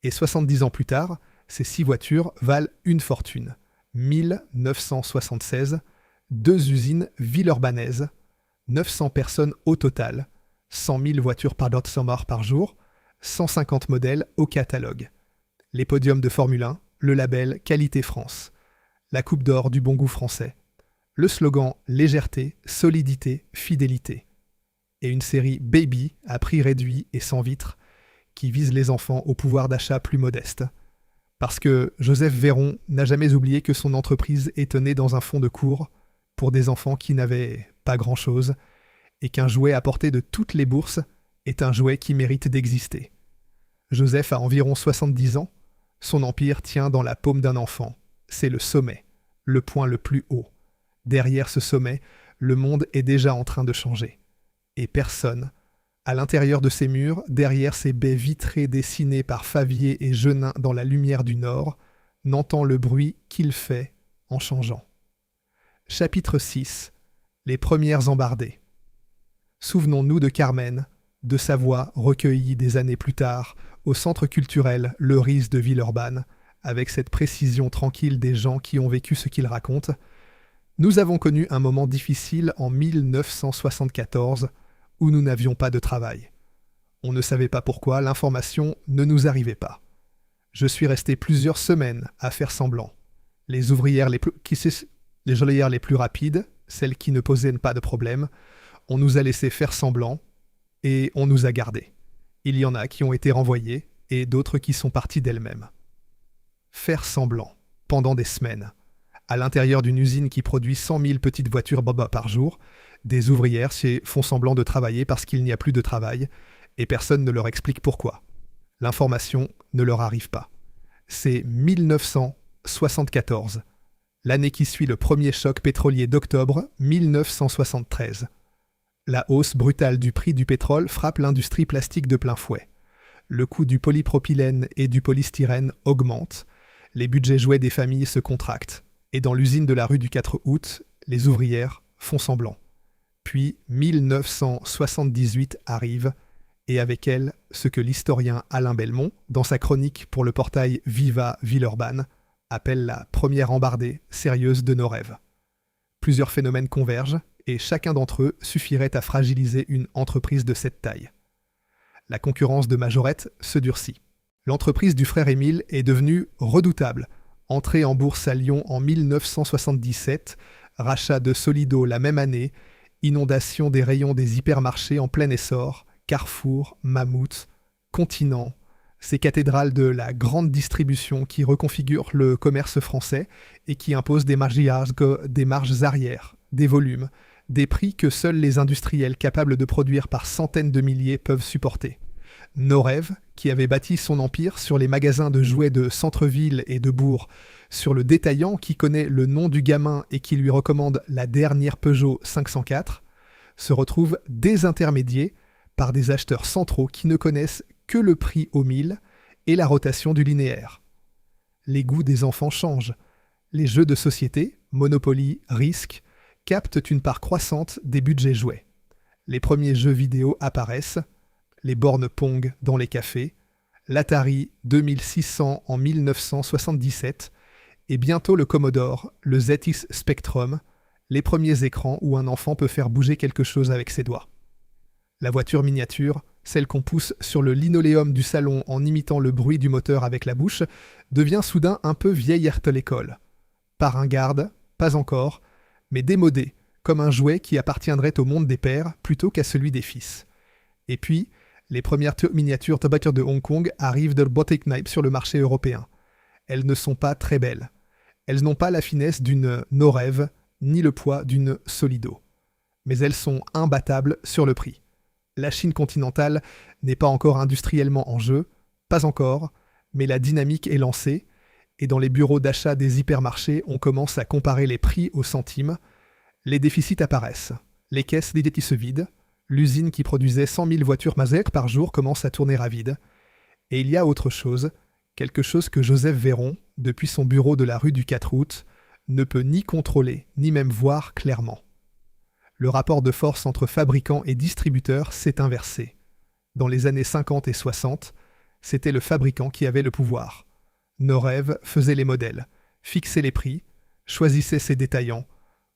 Speaker 1: Et 70 ans plus tard, ces 6 voitures valent une fortune. 1976, 2 usines villeurbanaises, 900 personnes au total, 100 000 voitures par jour, 150 modèles au catalogue. Les podiums de Formule 1, le label Qualité France, la coupe d'or du bon goût français, le slogan légèreté, solidité, fidélité, et une série Baby à prix réduit et sans vitre qui vise les enfants au pouvoir d'achat plus modeste. Parce que Joseph Véron n'a jamais oublié que son entreprise était née dans un fond de cours pour des enfants qui n'avaient pas grand-chose, et qu'un jouet à portée de toutes les bourses est un jouet qui mérite d'exister. Joseph a environ 70 ans, son empire tient dans la paume d'un enfant. C'est le sommet, le point le plus haut. Derrière ce sommet, le monde est déjà en train de changer. Et personne, à l'intérieur de ces murs, derrière ces baies vitrées dessinées par Favier et Genin dans la lumière du nord, n'entend le bruit qu'il fait en changeant. Chapitre 6. Les premières embardées. Souvenons-nous de Carmen, de sa voix recueillie des années plus tard au centre culturel Le Riz de Villeurbanne, avec cette précision tranquille des gens qui ont vécu ce qu'il raconte. Nous avons connu un moment difficile en 1974 où nous n'avions pas de travail. On ne savait pas pourquoi, l'information ne nous arrivait pas. Je suis resté plusieurs semaines à faire semblant. Les ouvrières les plus rapides, celles qui ne posaient pas de problème, on nous a laissé faire semblant et on nous a gardés. Il y en a qui ont été renvoyés et d'autres qui sont partis d'elles-mêmes. Faire semblant, pendant des semaines. À l'intérieur d'une usine qui produit 100 000 petites voitures Boba par jour, des ouvrières font semblant de travailler parce qu'il n'y a plus de travail et personne ne leur explique pourquoi. L'information ne leur arrive pas. C'est 1974, l'année qui suit le premier choc pétrolier d'octobre 1973. La hausse brutale du prix du pétrole frappe l'industrie plastique de plein fouet. Le coût du polypropylène et du polystyrène augmente, les budgets jouets des familles se contractent, et dans l'usine de la rue du 4 août, les ouvrières font semblant. Puis 1978 arrive, et avec elle, ce que l'historien Alain Belmont, dans sa chronique pour le portail Viva Villeurbanne, appelle la première embardée sérieuse de nos rêves. Plusieurs phénomènes convergent, et chacun d'entre eux suffirait à fragiliser une entreprise de cette taille. La concurrence de Majorette se durcit. L'entreprise du frère Émile est devenue redoutable. Entrée en bourse à Lyon en 1977, rachat de Solido la même année, inondation des rayons des hypermarchés en plein essor, Carrefour, Mammouth, Continent, ces cathédrales de la grande distribution qui reconfigurent le commerce français et qui imposent des marges arrière, des volumes, des prix que seuls les industriels capables de produire par centaines de milliers peuvent supporter. Norev, qui avait bâti son empire sur les magasins de jouets de centre-ville et de bourg, sur le détaillant qui connaît le nom du gamin et qui lui recommande la dernière Peugeot 504, se retrouve désintermédié par des acheteurs centraux qui ne connaissent que le prix au mille et la rotation du linéaire. Les goûts des enfants changent. Les jeux de société, Monopoly, Risk, captent une part croissante des budgets jouets. Les premiers jeux vidéo apparaissent, les bornes Pong dans les cafés, l'Atari 2600 en 1977, et bientôt le Commodore, le ZX Spectrum, les premiers écrans où un enfant peut faire bouger quelque chose avec ses doigts. La voiture miniature, celle qu'on pousse sur le linoléum du salon en imitant le bruit du moteur avec la bouche, devient soudain un peu vieillerte l'école. Pas ringarde, pas encore, mais démodée, comme un jouet qui appartiendrait au monde des pères plutôt qu'à celui des fils. Et puis, les premières miniatures voitures de Hong Kong arrivent de Botic Knipe sur le marché européen. Elles ne sont pas très belles. Elles n'ont pas la finesse d'une Norev, ni le poids d'une Solido. Mais elles sont imbattables sur le prix. La Chine continentale n'est pas encore industriellement en jeu, pas encore, mais la dynamique est lancée, et dans les bureaux d'achat des hypermarchés, on commence à comparer les prix aux centimes. Les déficits apparaissent, les caisses d'identité se vident, l'usine qui produisait 100 000 voitures Mazek par jour commence à tourner à vide. Et il y a autre chose, quelque chose que Joseph Véron, depuis son bureau de la rue du 4 août, ne peut ni contrôler, ni même voir clairement. Le rapport de force entre fabricants et distributeurs s'est inversé. Dans les années 50 et 60, c'était le fabricant qui avait le pouvoir. Norev faisait les modèles, fixait les prix, choisissait ses détaillants,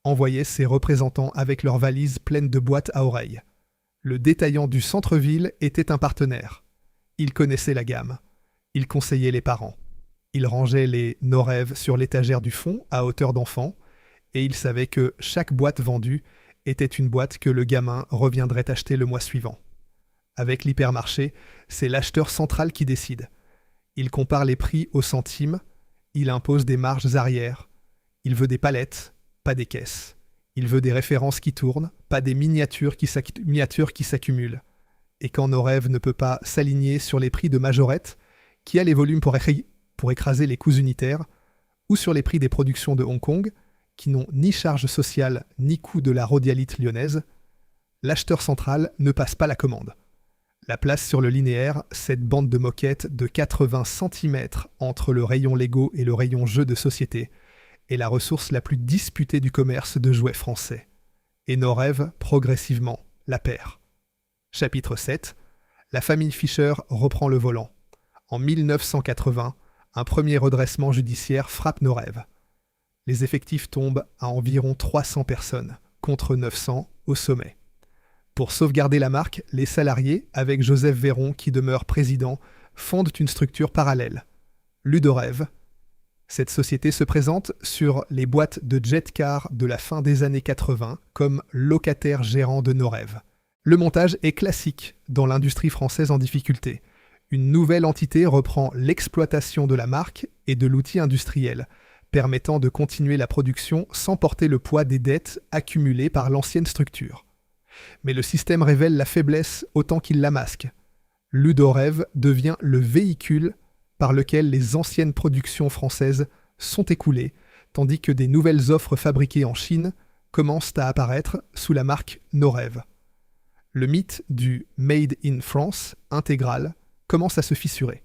Speaker 1: envoyait ses représentants avec leurs valises pleines de boîtes à oreilles. Le détaillant du centre-ville était un partenaire. Il connaissait la gamme. Il conseillait les parents. Il rangeait les Norev sur l'étagère du fond à hauteur d'enfant, et il savait que chaque boîte vendue était une boîte que le gamin reviendrait acheter le mois suivant. Avec l'hypermarché, c'est l'acheteur central qui décide. Il compare les prix au centime, il impose des marges arrière. Il veut des palettes, pas des caisses. Il veut des références qui tournent, pas des miniatures qui s'accumulent. Et quand Norev ne peut pas s'aligner sur les prix de Majorette, qui a les volumes pour écraser les coûts unitaires, ou sur les prix des productions de Hong Kong, qui n'ont ni charge sociale ni coût de la rhodialite lyonnaise, l'acheteur central ne passe pas la commande. La place sur le linéaire, cette bande de moquettes de 80 cm entre le rayon Lego et le rayon jeux de société, est la ressource la plus disputée du commerce de jouets français. Et Norev, progressivement, la perd. Chapitre 7. La famille Fischer reprend le volant. En 1980, un premier redressement judiciaire frappe Norev. Les effectifs tombent à environ 300 personnes, contre 900 au sommet. Pour sauvegarder la marque, les salariés, avec Joseph Véron qui demeure président, fondent une structure parallèle, Ludorev. Cette société se présente sur les boîtes de Jetcar de la fin des années 80 comme locataire gérant de Norev. Le montage est classique dans l'industrie française en difficulté. Une nouvelle entité reprend l'exploitation de la marque et de l'outil industriel, permettant de continuer la production sans porter le poids des dettes accumulées par l'ancienne structure. Mais le système révèle la faiblesse autant qu'il la masque. Ludorev devient le véhicule par lequel les anciennes productions françaises sont écoulées, tandis que des nouvelles offres fabriquées en Chine commencent à apparaître sous la marque Norev. Le mythe du « Made in France » intégral commence à se fissurer.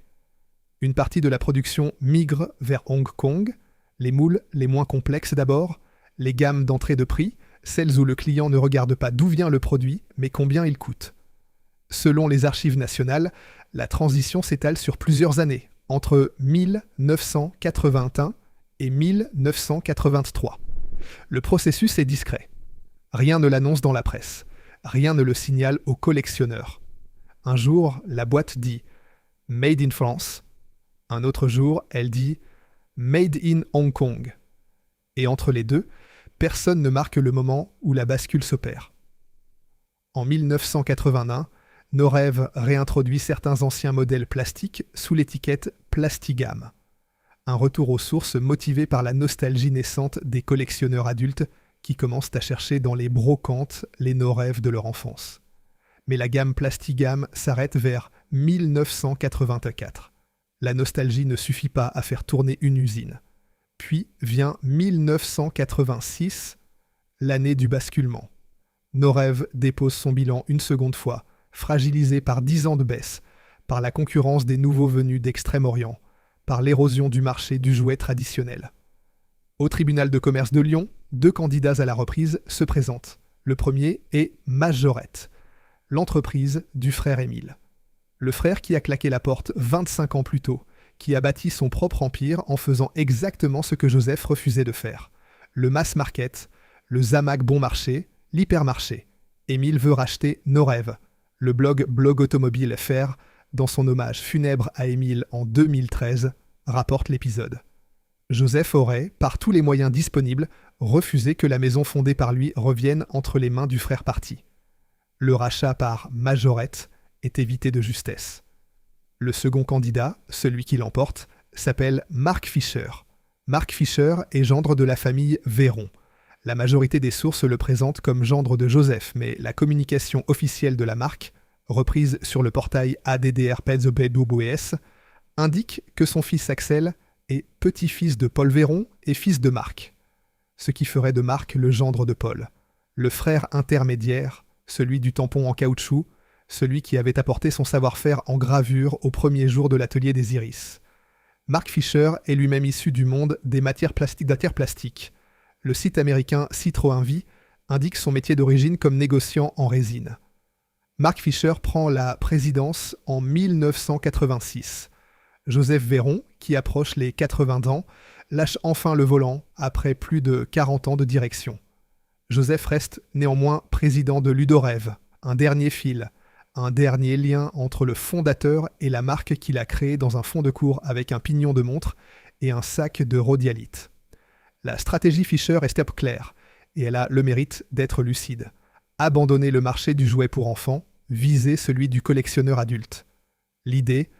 Speaker 1: Une partie de la production migre vers Hong Kong, les moules les moins complexes d'abord, les gammes d'entrée de prix, celles où le client ne regarde pas d'où vient le produit, mais combien il coûte. Selon les archives nationales, la transition s'étale sur plusieurs années, entre 1981 et 1983. Le processus est discret. Rien ne l'annonce dans la presse. Rien ne le signale aux collectionneurs. Un jour, la boîte dit « Made in France ». Un autre jour, elle dit « Made in Hong Kong ». Et entre les deux, personne ne marque le moment où la bascule s'opère. En 1981, Norev réintroduit certains anciens modèles plastiques sous l'étiquette Plastigam. Un retour aux sources motivé par la nostalgie naissante des collectionneurs adultes qui commencent à chercher dans les brocantes les Norev de leur enfance. Mais la gamme Plastigam s'arrête vers 1984. La nostalgie ne suffit pas à faire tourner une usine. Puis vient 1986, l'année du basculement. Norev dépose son bilan une seconde fois, fragilisé par 10 ans de baisse, par la concurrence des nouveaux venus d'Extrême-Orient, par l'érosion du marché du jouet traditionnel. Au tribunal de commerce de Lyon, 2 candidats à la reprise se présentent. Le premier est Majorette, l'entreprise du frère Émile. Le frère qui a claqué la porte 25 ans plus tôt, qui a bâti son propre empire en faisant exactement ce que Joseph refusait de faire. Le mass market, le Zamac bon marché, l'hypermarché. Émile veut racheter Norev. Le blog Automobile FR, dans son hommage funèbre à Émile en 2013, rapporte l'épisode. Joseph aurait, par tous les moyens disponibles, refusé que la maison fondée par lui revienne entre les mains du frère parti. Le rachat par Majorette est évité de justesse. Le second candidat, celui qui l'emporte, s'appelle Mark Fischer. Mark Fischer est gendre de la famille Véron. La majorité des sources le présentent comme gendre de Joseph, mais la communication officielle de la marque, reprise sur le portail ADDRPZBWS, indique que son fils Axel est petit-fils de Paul Véron et fils de Marc. Ce qui ferait de Marc le gendre de Paul. Le frère intermédiaire, celui du tampon en caoutchouc, celui qui avait apporté son savoir-faire en gravure au premier jour de l'atelier des Iris. Mark Fischer est lui-même issu du monde des matières plastiques. Le site américain Citroën Vie indique son métier d'origine comme négociant en résine. Mark Fischer prend la présidence en 1986. Joseph Véron, qui approche les 80 ans, lâche enfin le volant après plus de 40 ans de direction. Joseph reste néanmoins président de Ludorev, un dernier fil, un dernier lien entre le fondateur et la marque qu'il a créée dans un fond de cour avec un pignon de montre et un sac de rhodialite. La stratégie Fischer est claire, et elle a le mérite d'être lucide. Abandonner le marché du jouet pour enfants, viser celui du collectionneur adulte. L'idée,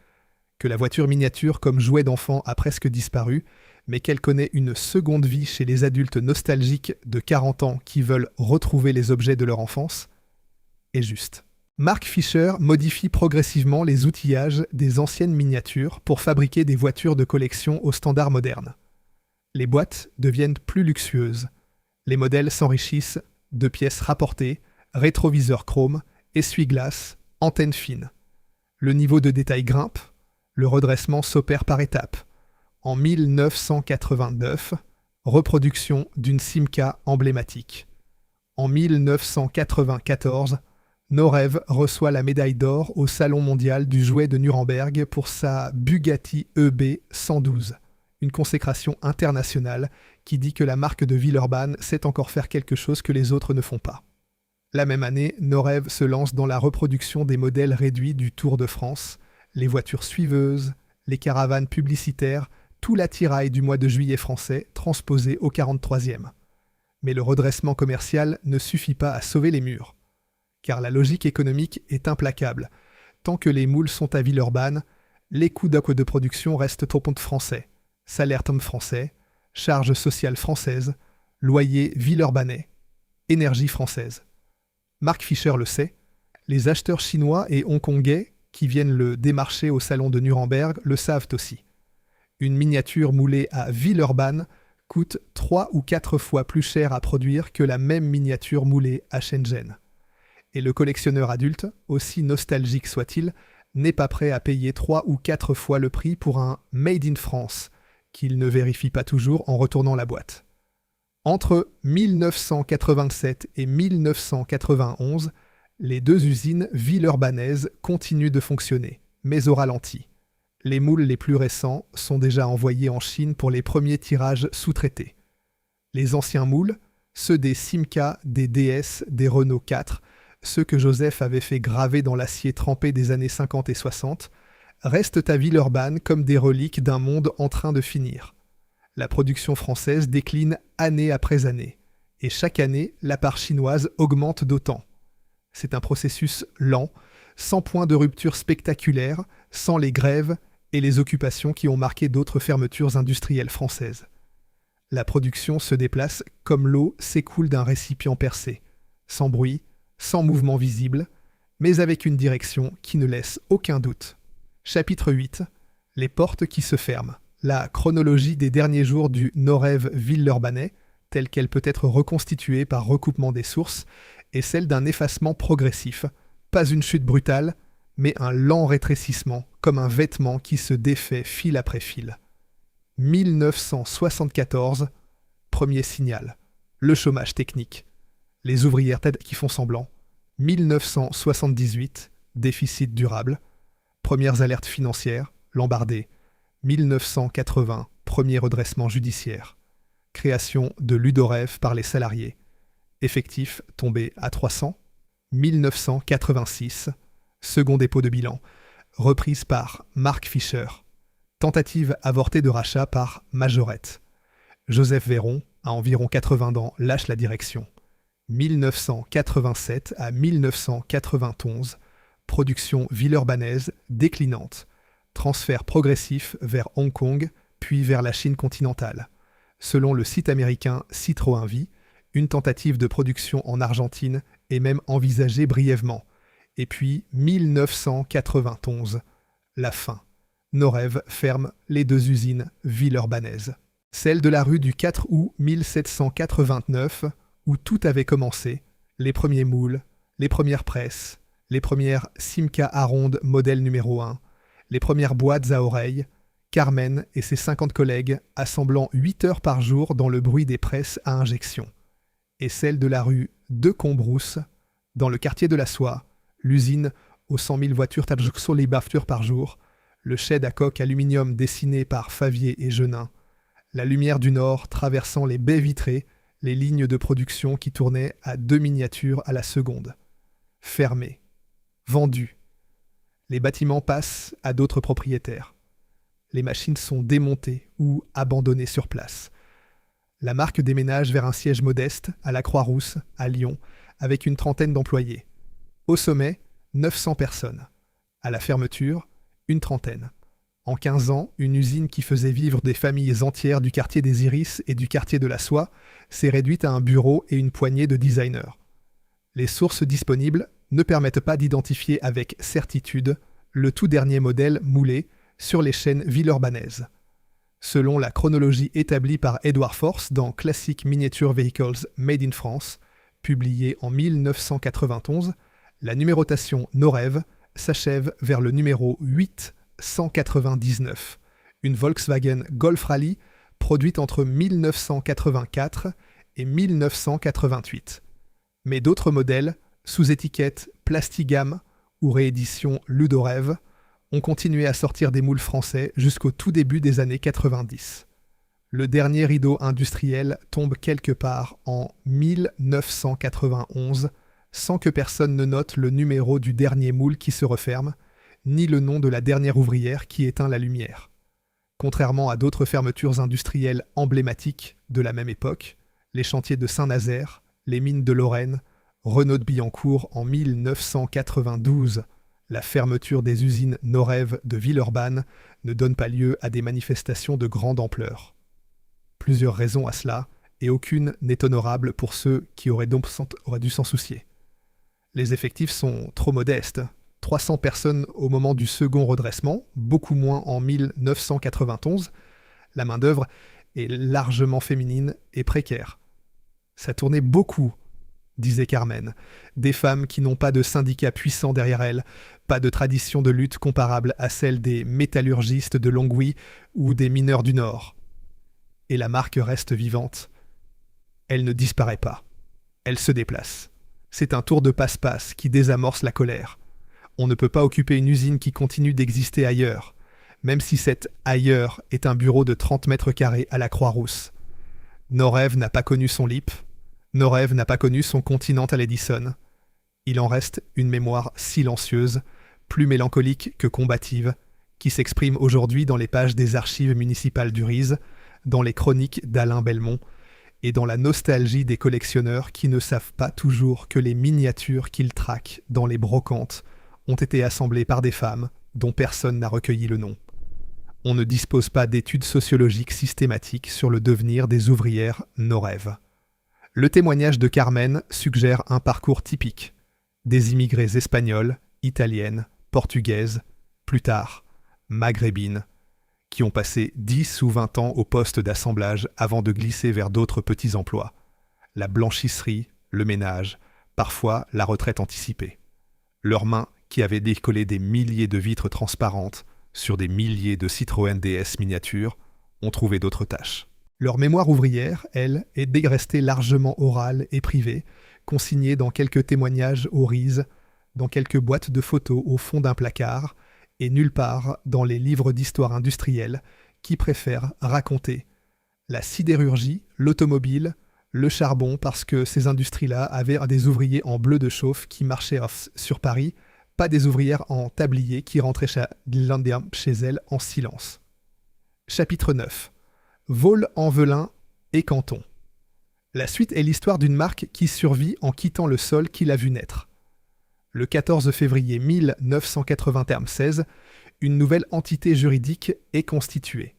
Speaker 1: que la voiture miniature comme jouet d'enfant a presque disparu, mais qu'elle connaît une seconde vie chez les adultes nostalgiques de 40 ans qui veulent retrouver les objets de leur enfance, est juste. Mark Fisher modifie progressivement les outillages des anciennes miniatures pour fabriquer des voitures de collection aux standards modernes. Les boîtes deviennent plus luxueuses. Les modèles s'enrichissent de pièces rapportées, rétroviseurs chrome, essuie-glaces, antennes fines. Le niveau de détail grimpe, le redressement s'opère par étapes. En 1989, reproduction d'une Simca emblématique. En 1994, Norev reçoit la médaille d'or au Salon mondial du jouet de Nuremberg pour sa Bugatti EB 112, une consécration internationale qui dit que la marque de Villeurbanne sait encore faire quelque chose que les autres ne font pas. La même année, Norev se lance dans la reproduction des modèles réduits du Tour de France, les voitures suiveuses, les caravanes publicitaires, tout l'attirail du mois de juillet français transposé au 43e. Mais le redressement commercial ne suffit pas à sauver les murs. Car la logique économique est implacable. Tant que les moules sont à Villeurbanne, les coûts de production restent au compte français. Salaire tom français, charges sociales françaises, loyer villeurbanais, énergie française. Mark Fisher le sait, les acheteurs chinois et hongkongais qui viennent le démarcher au salon de Nuremberg le savent aussi. Une miniature moulée à Villeurbanne coûte 3 ou 4 fois plus cher à produire que la même miniature moulée à Shenzhen. Et le collectionneur adulte, aussi nostalgique soit-il, n'est pas prêt à payer 3 ou 4 fois le prix pour un « Made in France » qu'il ne vérifie pas toujours en retournant la boîte. Entre 1987 et 1991, les deux usines villeurbanaises continuent de fonctionner, mais au ralenti. Les moules les plus récents sont déjà envoyés en Chine pour les premiers tirages sous-traités. Les anciens moules, ceux des Simca, des DS, des Renault 4, ceux que Joseph avait fait graver dans l'acier trempé des années 50 et 60, restent à Villeurbanne comme des reliques d'un monde en train de finir. La production française décline année après année, et chaque année, la part chinoise augmente d'autant. C'est un processus lent, sans point de rupture spectaculaire, sans les grèves et les occupations qui ont marqué d'autres fermetures industrielles françaises. La production se déplace comme l'eau s'écoule d'un récipient percé, sans bruit, sans mouvement visible, mais avec une direction qui ne laisse aucun doute. Chapitre 8. Les portes qui se ferment. La chronologie des derniers jours du Norev villeurbanais, telle qu'elle peut être reconstituée par recoupement des sources, est celle d'un effacement progressif, pas une chute brutale, mais un lent rétrécissement, comme un vêtement qui se défait fil après fil. 1974, premier signal. Le chômage technique. Les ouvrières qui font semblant. 1978, déficit durable. Premières alertes financières, l'embardé. 1980, premier redressement judiciaire. Création de Ludorev par les salariés. Effectif tombé à 300. 1986, second dépôt de bilan. Reprise par Mark Fisher. Tentative avortée de rachat par Majorette. Joseph Véron, à environ 80 ans, lâche la direction. 1987 à 1991, production villeurbannaise déclinante. Transfert progressif vers Hong Kong, puis vers la Chine continentale. Selon le site américain Citroën Vie, une tentative de production en Argentine est même envisagée brièvement. Et puis 1991, la fin. Norev ferme les deux usines villeurbanaises. Celle de la rue du 4 août 1789, où tout avait commencé, les premiers moules, les premières presses, les premières Simca Aronde modèle numéro 1, les premières boîtes à oreilles, Carmen et ses 50 collègues assemblant 8 heures par jour dans le bruit des presses à injection. Et celle de la rue de Combrousse, dans le quartier de la Soie, l'usine aux 100 000 voitures par jour, le shed à coque aluminium dessiné par Favier et Genin, la lumière du Nord traversant les baies vitrées, les lignes de production qui tournaient à 2 miniatures à la seconde. Fermées. Vendues. Les bâtiments passent à d'autres propriétaires. Les machines sont démontées ou abandonnées sur place. La marque déménage vers un siège modeste, à la Croix-Rousse, à Lyon, avec une trentaine d'employés. Au sommet, 900 personnes. À la fermeture, une trentaine. En 15 ans, une usine qui faisait vivre des familles entières du quartier des Iris et du quartier de la Soie s'est réduite à un bureau et une poignée de designers. Les sources disponibles ne permettent pas d'identifier avec certitude le tout dernier modèle moulé sur les chaînes villeurbanaises. Selon la chronologie établie par Edward Force dans Classic Miniature Vehicles Made in France, publié en 1991, la numérotation Norev s'achève vers le numéro 899, une Volkswagen Golf Rally produite entre 1984 et 1988. Mais d'autres modèles, sous étiquette Plastigam ou réédition Ludorev, ont continué à sortir des moules français jusqu'au tout début des années 90. Le dernier rideau industriel tombe quelque part en 1991, sans que personne ne note le numéro du dernier moule qui se referme, ni le nom de la dernière ouvrière qui éteint la lumière. Contrairement à d'autres fermetures industrielles emblématiques de la même époque, les chantiers de Saint-Nazaire, les mines de Lorraine, Renault de Billancourt en 1992, la fermeture des usines Norev de Villeurbanne ne donne pas lieu à des manifestations de grande ampleur. Plusieurs raisons à cela, et aucune n'est honorable pour ceux qui auraient dû s'en soucier. Les effectifs sont trop modestes. 300 personnes au moment du second redressement, beaucoup moins en 1991. La main-d'œuvre est largement féminine et précaire. Ça tournait beaucoup, disait Carmen. Des femmes qui n'ont pas de syndicats puissants derrière elles, pas de tradition de lutte comparable à celle des métallurgistes de Longwy ou des mineurs du Nord. Et la marque reste vivante. Elle ne disparaît pas. Elle se déplace. C'est un tour de passe-passe qui désamorce la colère. On ne peut pas occuper une usine qui continue d'exister ailleurs, même si cet ailleurs est un bureau de 30 mètres carrés à la Croix-Rousse. Norev n'a pas connu son LIP, Norev n'a pas connu son Continental Edison. Il en reste une mémoire silencieuse, plus mélancolique que combative, qui s'exprime aujourd'hui dans les pages des archives municipales du Rize, dans les chroniques d'Alain Belmont, et dans la nostalgie des collectionneurs qui ne savent pas toujours que les miniatures qu'ils traquent dans les brocantes ont été assemblées par des femmes dont personne n'a recueilli le nom. On ne dispose pas d'études sociologiques systématiques sur le devenir des ouvrières Norev. Le témoignage de Carmen suggère un parcours typique. Des immigrées espagnoles, italiennes, portugaises, plus tard, maghrébines, qui ont passé 10 ou 20 ans au poste d'assemblage avant de glisser vers d'autres petits emplois. La blanchisserie, le ménage, parfois la retraite anticipée. Leurs mains, qui avaient décollé des milliers de vitres transparentes sur des milliers de Citroën DS miniatures, ont trouvé d'autres tâches. Leur mémoire ouvrière, elle, est restée largement orale et privée, consignée dans quelques témoignages au Rize, dans quelques boîtes de photos au fond d'un placard, et nulle part dans les livres d'histoire industrielle qui préfèrent raconter la sidérurgie, l'automobile, le charbon, parce que ces industries-là avaient des ouvriers en bleu de chauffe qui marchaient sur Paris, pas des ouvrières en tablier qui rentraient chez elles en silence. Chapitre 9. Vaux-en-Velin et Canton. La suite est l'histoire d'une marque qui survit en quittant le sol qui l'a vu naître. Le 14 février 1996, une nouvelle entité juridique est constituée,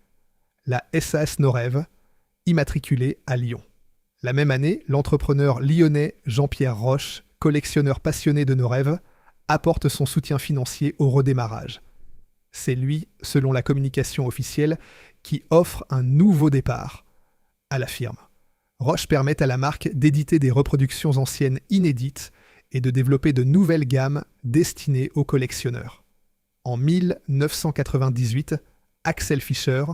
Speaker 1: la SAS Norev, immatriculée à Lyon. La même année, l'entrepreneur lyonnais Jean-Pierre Roche, collectionneur passionné de Norev, apporte son soutien financier au redémarrage. C'est lui, selon la communication officielle, qui offre un nouveau départ à la firme. Roche permet à la marque d'éditer des reproductions anciennes inédites et de développer de nouvelles gammes destinées aux collectionneurs. En 1998, Axel Fischer,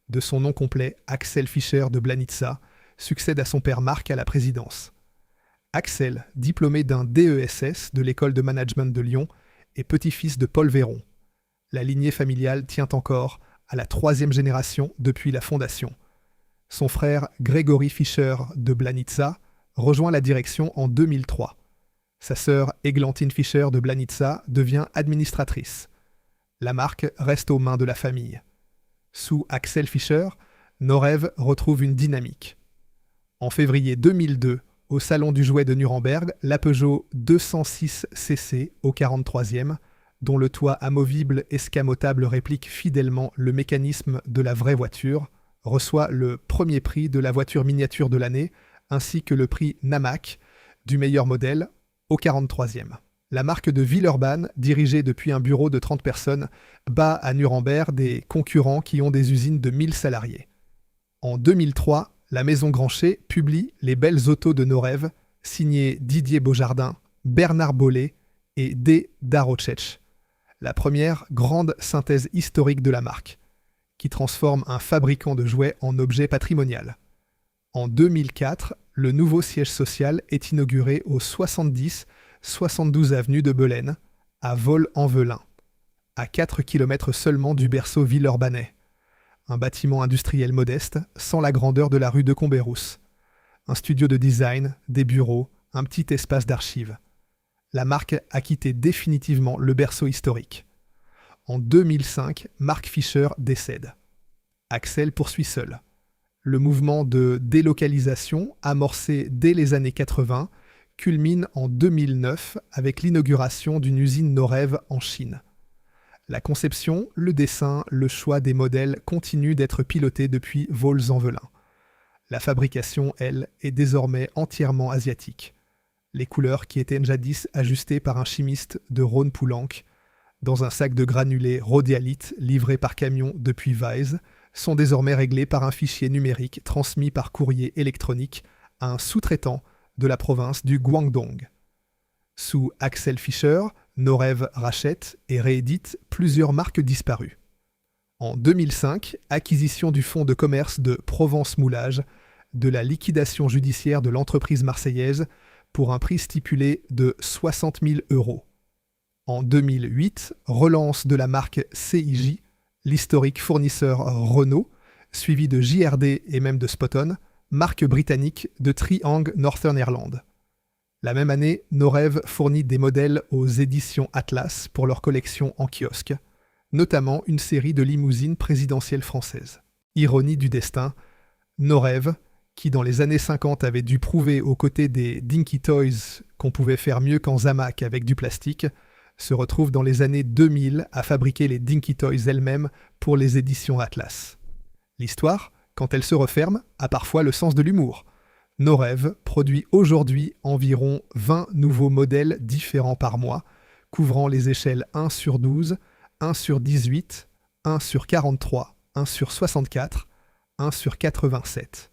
Speaker 1: de son nom complet Axel Fischer de Blanitza, succède à son père Marc à la présidence. Axel, diplômé d'un DESS de l'école de management de Lyon, est petit-fils de Paul Véron. La lignée familiale tient encore à la 3e génération depuis la fondation. Son frère Grégory Fischer de Blanitza rejoint la direction en 2003. Sa sœur Églantine Fischer de Blanitza devient administratrice. La marque reste aux mains de la famille. Sous Axel Fischer, Norev retrouve une dynamique. En février 2002, au Salon du jouet de Nuremberg, la Peugeot 206 cc au 43e, dont le toit amovible escamotable réplique fidèlement le mécanisme de la vraie voiture, reçoit le premier prix de la voiture miniature de l'année, ainsi que le prix NAMAC du meilleur modèle, au 43e. La marque de Villeurbanne, dirigée depuis un bureau de 30 personnes, bat à Nuremberg des concurrents qui ont des usines de 1000 salariés. En 2003, la maison Grancher publie Les belles autos de nos rêves, signées Didier Beaujardin, Bernard Bollet et D. Darocech. La première grande synthèse historique de la marque, qui transforme un fabricant de jouets en objet patrimonial. En 2004, le nouveau siège social est inauguré au 70-72 avenue de Belaine, à Vol-en-Velin, à 4 km seulement du berceau villeurbanais. Un bâtiment industriel modeste, sans la grandeur de la rue de Combérousse. Un studio de design, des bureaux, un petit espace d'archives. La marque a quitté définitivement le berceau historique. En 2005, Mark Fisher décède. Axel poursuit seul. Le mouvement de délocalisation, amorcé dès les années 80, culmine en 2009 avec l'inauguration d'une usine Norev en Chine. La conception, le dessin, le choix des modèles continuent d'être pilotés depuis Vaux-en-Velin. La fabrication, elle, est désormais entièrement asiatique. Les couleurs qui étaient jadis ajustées par un chimiste de Rhône-Poulenc, dans un sac de granulés rhodialite livré par camion depuis Weiss, sont désormais réglées par un fichier numérique transmis par courrier électronique à un sous-traitant de la province du Guangdong. Sous Axel Fischer, Norev rachète et réédite plusieurs marques disparues. En 2005, acquisition du fonds de commerce de Provence Moulage, de la liquidation judiciaire de l'entreprise marseillaise pour un prix stipulé de 60 000 €. En 2008, relance de la marque CIJ, l'historique fournisseur Renault, suivi de JRD et même de Spot-On, marque britannique de Triangle Northern Ireland. La même année, Norev fournit des modèles aux éditions Atlas pour leur collection en kiosque, notamment une série de limousines présidentielles françaises. Ironie du destin, Norev, qui dans les années 50 avait dû prouver aux côtés des Dinky Toys qu'on pouvait faire mieux qu'en Zamac avec du plastique, se retrouve dans les années 2000 à fabriquer les Dinky Toys elles-mêmes pour les éditions Atlas. L'histoire, quand elle se referme, a parfois le sens de l'humour. Norev produit aujourd'hui environ 20 nouveaux modèles différents par mois, couvrant les échelles 1 sur 12, 1 sur 18, 1 sur 43, 1 sur 64, 1 sur 87.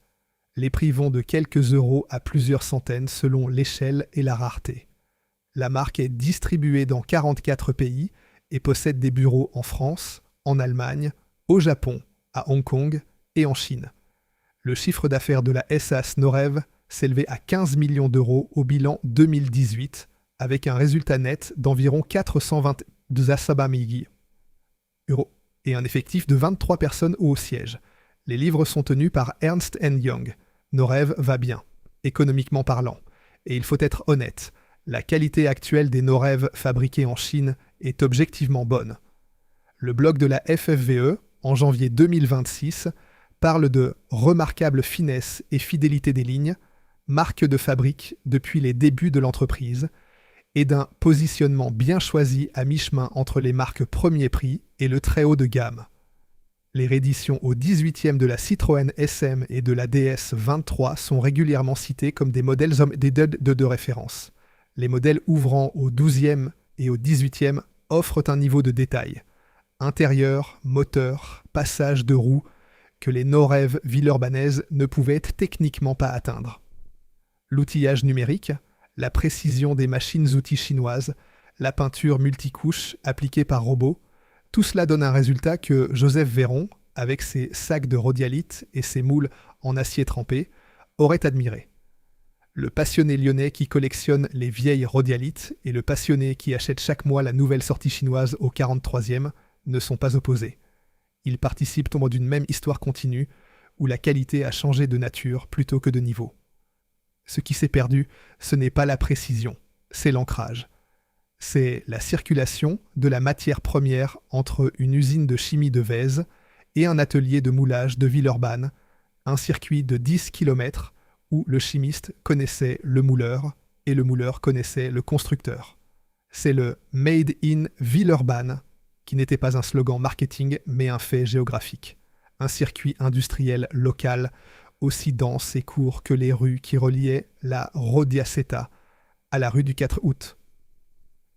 Speaker 1: Les prix vont de quelques euros à plusieurs centaines selon l'échelle et la rareté. La marque est distribuée dans 44 pays et possède des bureaux en France, en Allemagne, au Japon, à Hong Kong et en Chine. Le chiffre d'affaires de la SAS Norev s'élevait à 15 millions d'euros au bilan 2018, avec un résultat net d'environ 422 asabamigi euros et un effectif de 23 personnes au siège. Les livres sont tenus par Ernst & Young. Norev va bien, économiquement parlant. Et il faut être honnête, la qualité actuelle des Norev fabriqués en Chine est objectivement bonne. Le blog de la FFVE, en janvier 2026, parle de remarquable finesse et fidélité des lignes, marque de fabrique depuis les débuts de l'entreprise, et d'un positionnement bien choisi à mi-chemin entre les marques premier prix et le très haut de gamme. Les rééditions au 18e de la Citroën SM et de la DS 23 sont régulièrement cités comme des modèles de référence. Les modèles ouvrant au 12e et au 18e offrent un niveau de détail. Intérieur, moteur, passage de roues, que les Norev villeurbanaises ne pouvaient techniquement pas atteindre. L'outillage numérique, la précision des machines-outils chinoises, la peinture multicouche appliquée par robot, tout cela donne un résultat que Joseph Véron, avec ses sacs de rhodialite et ses moules en acier trempé, aurait admiré. Le passionné lyonnais qui collectionne les vieilles rhodialites et le passionné qui achète chaque mois la nouvelle sortie chinoise au 43e ne sont pas opposés. Ils participent au moins d'une même histoire continue où la qualité a changé de nature plutôt que de niveau. Ce qui s'est perdu, ce n'est pas la précision, c'est l'ancrage. C'est la circulation de la matière première entre une usine de chimie de Vèze et un atelier de moulage de Villeurbanne, un circuit de 10 km où le chimiste connaissait le mouleur et le mouleur connaissait le constructeur. C'est le Made in Villeurbanne, qui n'était pas un slogan marketing, mais un fait géographique. Un circuit industriel local, aussi dense et court que les rues qui reliaient la Rodiaceta à la rue du 4 août.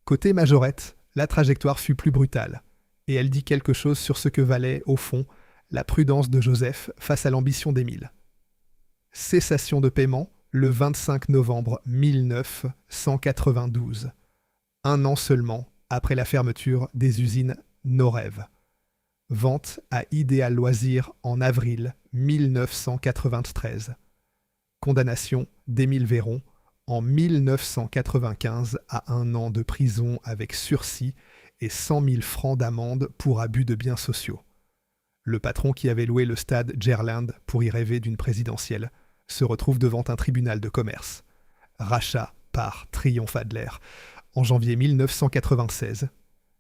Speaker 1: Côté Majorette, la trajectoire fut plus brutale, et elle dit quelque chose sur ce que valait, au fond, la prudence de Joseph face à l'ambition d'Émile. Cessation de paiement le 25 novembre 1992, un an seulement après la fermeture des usines Norev. Vente à Ideal Loisirs en avril 1993. Condamnation d'Émile Véron en 1995 à 1 an de prison avec sursis et 100 000 francs d'amende pour abus de biens sociaux. Le patron qui avait loué le stade Gerland pour y rêver d'une présidentielle se retrouve devant un tribunal de commerce. Rachat par Triomphe Adler en janvier 1996.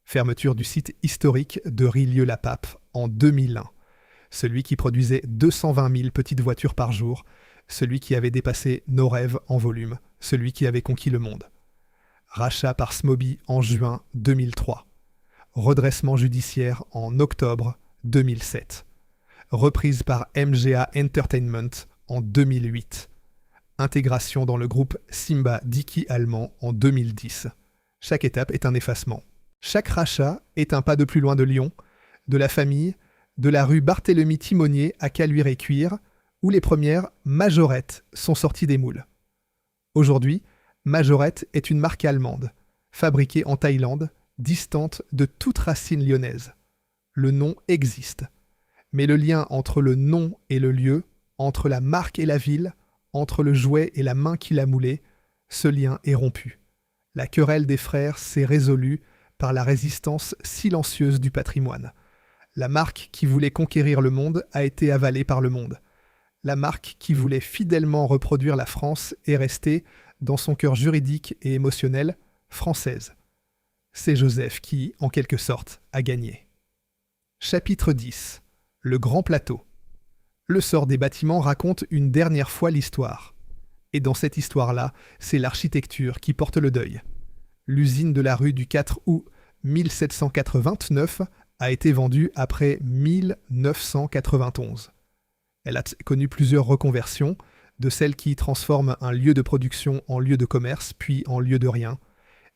Speaker 1: Fermeture du site historique de Rillieux-la-Pape en 2001. Celui qui produisait 220 000 petites voitures par jour, celui qui avait dépassé nos rêves en volume, celui qui avait conquis le monde. Rachat par Smoby en juin 2003. Redressement judiciaire en octobre 2007. Reprise par MGA Entertainment en 2008. Intégration dans le groupe Simba Dicky allemand en 2010. Chaque étape est un effacement. Chaque rachat est un pas de plus loin de Lyon, de la famille, de la rue Barthélemy Timonier à Caluire-et-Cuire, où les premières Majorette sont sorties des moules. Aujourd'hui, Majorette est une marque allemande, fabriquée en Thaïlande, distante de toute racine lyonnaise. Le nom existe, mais le lien entre le nom et le lieu, entre la marque et la ville, entre le jouet et la main qui l'a moulé, ce lien est rompu. La querelle des frères s'est résolue par la résistance silencieuse du patrimoine. La marque qui voulait conquérir le monde a été avalée par le monde. La marque qui voulait fidèlement reproduire la France est restée, dans son cœur juridique et émotionnel, française. C'est Joseph qui, en quelque sorte, a gagné. Chapitre 10. Le Grand Plateau. Le sort des bâtiments raconte une dernière fois l'histoire. Et dans cette histoire-là, c'est l'architecture qui porte le deuil. L'usine de la rue du 4 août 1789 a été vendue après 1991. Elle a connu plusieurs reconversions, de celles qui transforment un lieu de production en lieu de commerce, puis en lieu de rien.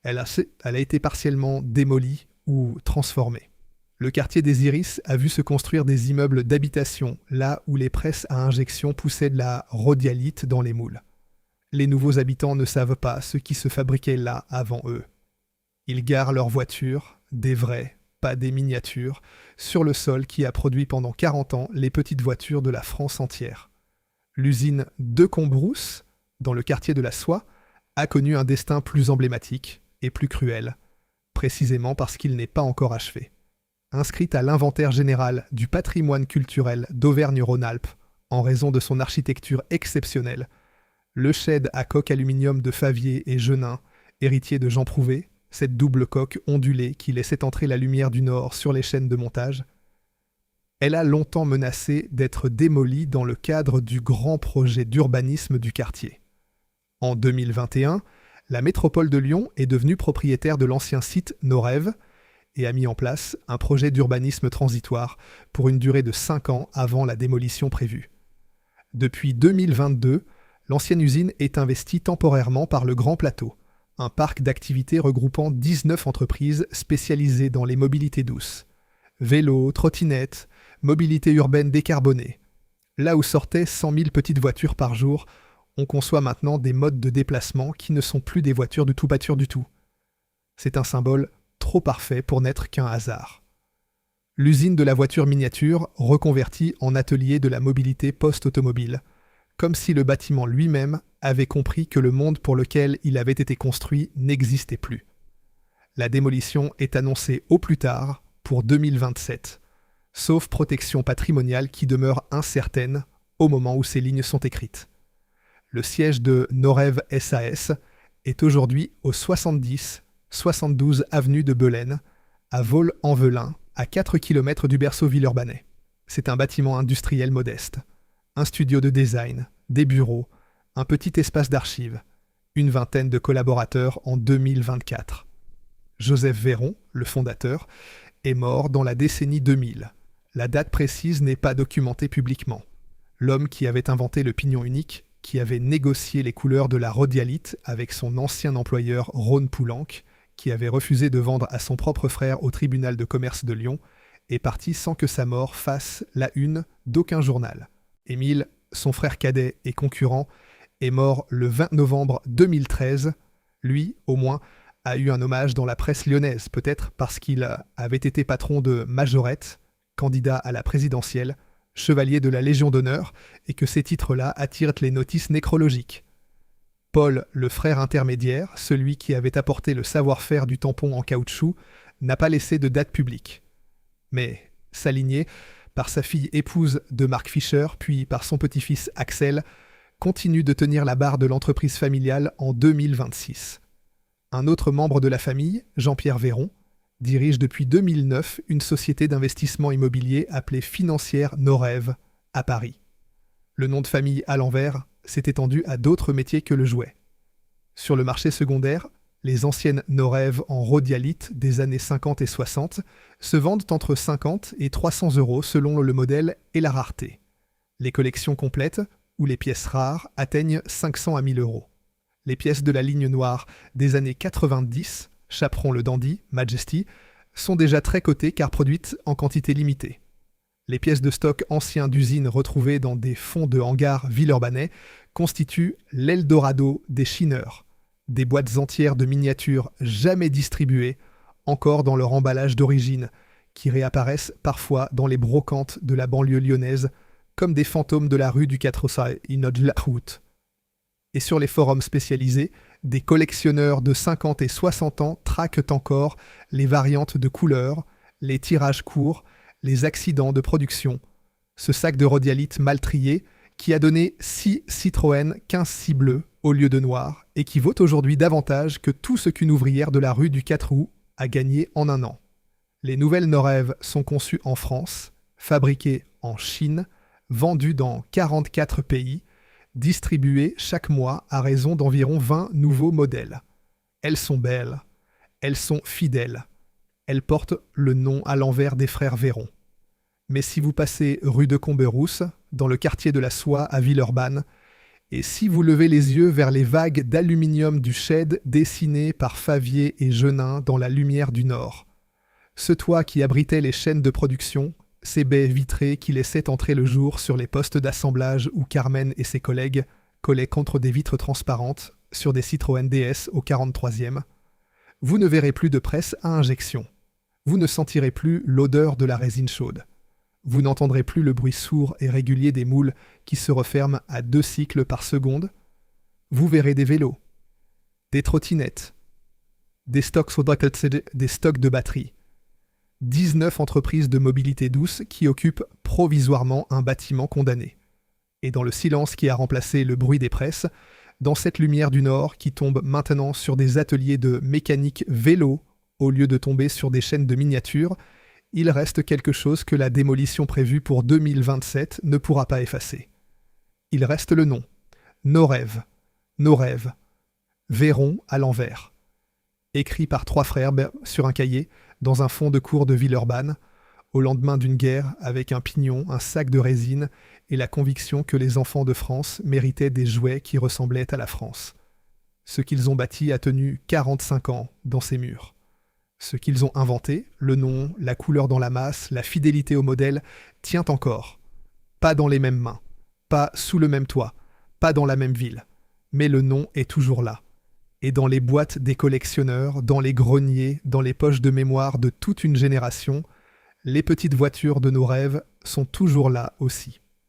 Speaker 1: Elle a été partiellement démolie ou transformée. Le quartier des Iris a vu se construire des immeubles d'habitation, là où les presses à injection poussaient de la rhodialite dans les moules. Les nouveaux habitants ne savent pas ce qui se fabriquait là avant eux. Ils garent leurs voitures, des vraies, pas des miniatures, sur le sol qui a produit pendant 40 ans les petites voitures de la France entière. L'usine de Combrousse, dans le quartier de la Soie, a connu un destin plus emblématique et plus cruel, précisément parce qu'il n'est pas encore achevé. Inscrite à l'inventaire général du patrimoine culturel d'Auvergne-Rhône-Alpes en raison de son architecture exceptionnelle, le shed à coque aluminium de Favier et Genin, héritier de Jean Prouvé, cette double coque ondulée qui laissait entrer la lumière du nord sur les chaînes de montage, elle a longtemps menacé d'être démolie dans le cadre du grand projet d'urbanisme du quartier. En 2021, la métropole de Lyon est devenue propriétaire de l'ancien site Norev et a mis en place un projet d'urbanisme transitoire pour une durée de 5 ans avant la démolition prévue. Depuis 2022, l'ancienne usine est investie temporairement par le Grand Plateau, un parc d'activités regroupant 19 entreprises spécialisées dans les mobilités douces. Vélo, trottinettes, mobilité urbaine décarbonée. Là où sortaient 100 000 petites voitures par jour, on conçoit maintenant des modes de déplacement qui ne sont plus des voitures de tout pâture du tout. C'est un symbole trop parfait pour n'être qu'un hasard. L'usine de la voiture miniature reconvertie en atelier de la mobilité post-automobile, comme si le bâtiment lui-même avait compris que le monde pour lequel il avait été construit n'existait plus. La démolition est annoncée au plus tard pour 2027, sauf protection patrimoniale qui demeure incertaine au moment où ces lignes sont écrites. Le siège de Norev SAS est aujourd'hui au 70-72 avenue de Belaine, à Vaux-en-Velin, à 4 km du berceau villeurbanais. C'est un bâtiment industriel modeste. Un studio de design, des bureaux, un petit espace d'archives, une vingtaine de collaborateurs en 2024. Joseph Véron, le fondateur, est mort dans la décennie 2000. La date précise n'est pas documentée publiquement. L'homme qui avait inventé le pignon unique, qui avait négocié les couleurs de la rhodialite avec son ancien employeur Rhône Poulenc, qui avait refusé de vendre à son propre frère au tribunal de commerce de Lyon, est parti sans que sa mort fasse la une d'aucun journal. Émile, son frère cadet et concurrent, est mort le 20 novembre 2013. Lui, au moins, a eu un hommage dans la presse lyonnaise, peut-être parce qu'il avait été patron de Majorette, candidat à la présidentielle, chevalier de la Légion d'honneur, et que ces titres-là attirent les notices nécrologiques. Paul, le frère intermédiaire, celui qui avait apporté le savoir-faire du tampon en caoutchouc, n'a pas laissé de date publique. Mais sa lignée, par sa fille épouse de Mark Fisher, puis par son petit-fils Axel, continue de tenir la barre de l'entreprise familiale en 2026. Un autre membre de la famille, Jean-Pierre Véron, dirige depuis 2009 une société d'investissement immobilier appelée Financière Norève à Paris. Le nom de famille à l'envers s'est étendu à d'autres métiers que le jouet. Sur le marché secondaire, les anciennes Norève en rhodialite des années 50 et 60 se vendent entre 50 et 300 € selon le modèle et la rareté. Les collections complètes, ou les pièces rares, atteignent 500 à 1000 €. Les pièces de la ligne noire des années 90, Chaperon le Dandy, Majesty, sont déjà très cotées car produites en quantité limitée. Les pièces de stock anciens d'usines retrouvées dans des fonds de hangars villeurbanais constituent l'Eldorado des chineurs, des boîtes entières de miniatures jamais distribuées, encore dans leur emballage d'origine, qui réapparaissent parfois dans les brocantes de la banlieue lyonnaise, comme des fantômes de la rue du 4 route. Et sur les forums spécialisés, des collectionneurs de 50 et 60 ans traquent encore les variantes de couleurs, les tirages courts, les accidents de production. Ce sac de rhodialite mal trié, qui a donné 6 Citroën 15 bleus au lieu de noir, et qui vaut aujourd'hui davantage que tout ce qu'une ouvrière de la rue du 4 roues a gagné en un an. Les nouvelles Norève sont conçues en France, fabriquées en Chine, vendues dans 44 pays, distribuées chaque mois à raison d'environ 20 nouveaux modèles. Elles sont belles, elles sont fidèles, elles portent le nom à l'envers des frères Véron. Mais si vous passez rue de Comberousse, dans le quartier de la Soie à Villeurbanne, et si vous levez les yeux vers les vagues d'aluminium du Shed dessinées par Favier et Genin dans la lumière du Nord, ce toit qui abritait les chaînes de production, ces baies vitrées qui laissaient entrer le jour sur les postes d'assemblage où Carmen et ses collègues collaient contre des vitres transparentes sur des Citroën DS au 43e, vous ne verrez plus de presse à injection. Vous ne sentirez plus l'odeur de la résine chaude. Vous n'entendrez plus le bruit sourd et régulier des moules qui se referment à 2 cycles par seconde. Vous verrez des vélos, des trottinettes, des stocks de batteries, 19 entreprises de mobilité douce qui occupent provisoirement un bâtiment condamné. Et dans le silence qui a remplacé le bruit des presses, dans cette lumière du Nord qui tombe maintenant sur des ateliers de mécanique vélo au lieu de tomber sur des chaînes de miniatures, il reste quelque chose que la démolition prévue pour 2027 ne pourra pas effacer. Il reste le nom. Norève. Norève. Véron à l'envers. Écrit par 3 frères sur un cahier, dans un fond de cour de Villeurbanne, au lendemain d'une guerre avec un pignon, un sac de résine et la conviction que les enfants de France méritaient des jouets qui ressemblaient à la France. Ce qu'ils ont bâti a tenu 45 ans dans ces murs. Ce qu'ils ont inventé, le nom, la couleur dans la masse, la fidélité au modèle, tient encore. Pas dans les mêmes mains, pas sous le même toit, pas dans la même ville. Mais le nom est toujours là. Et dans les boîtes des collectionneurs, dans les greniers, dans les poches de mémoire de toute une génération, les petites voitures de nos rêves sont toujours là aussi.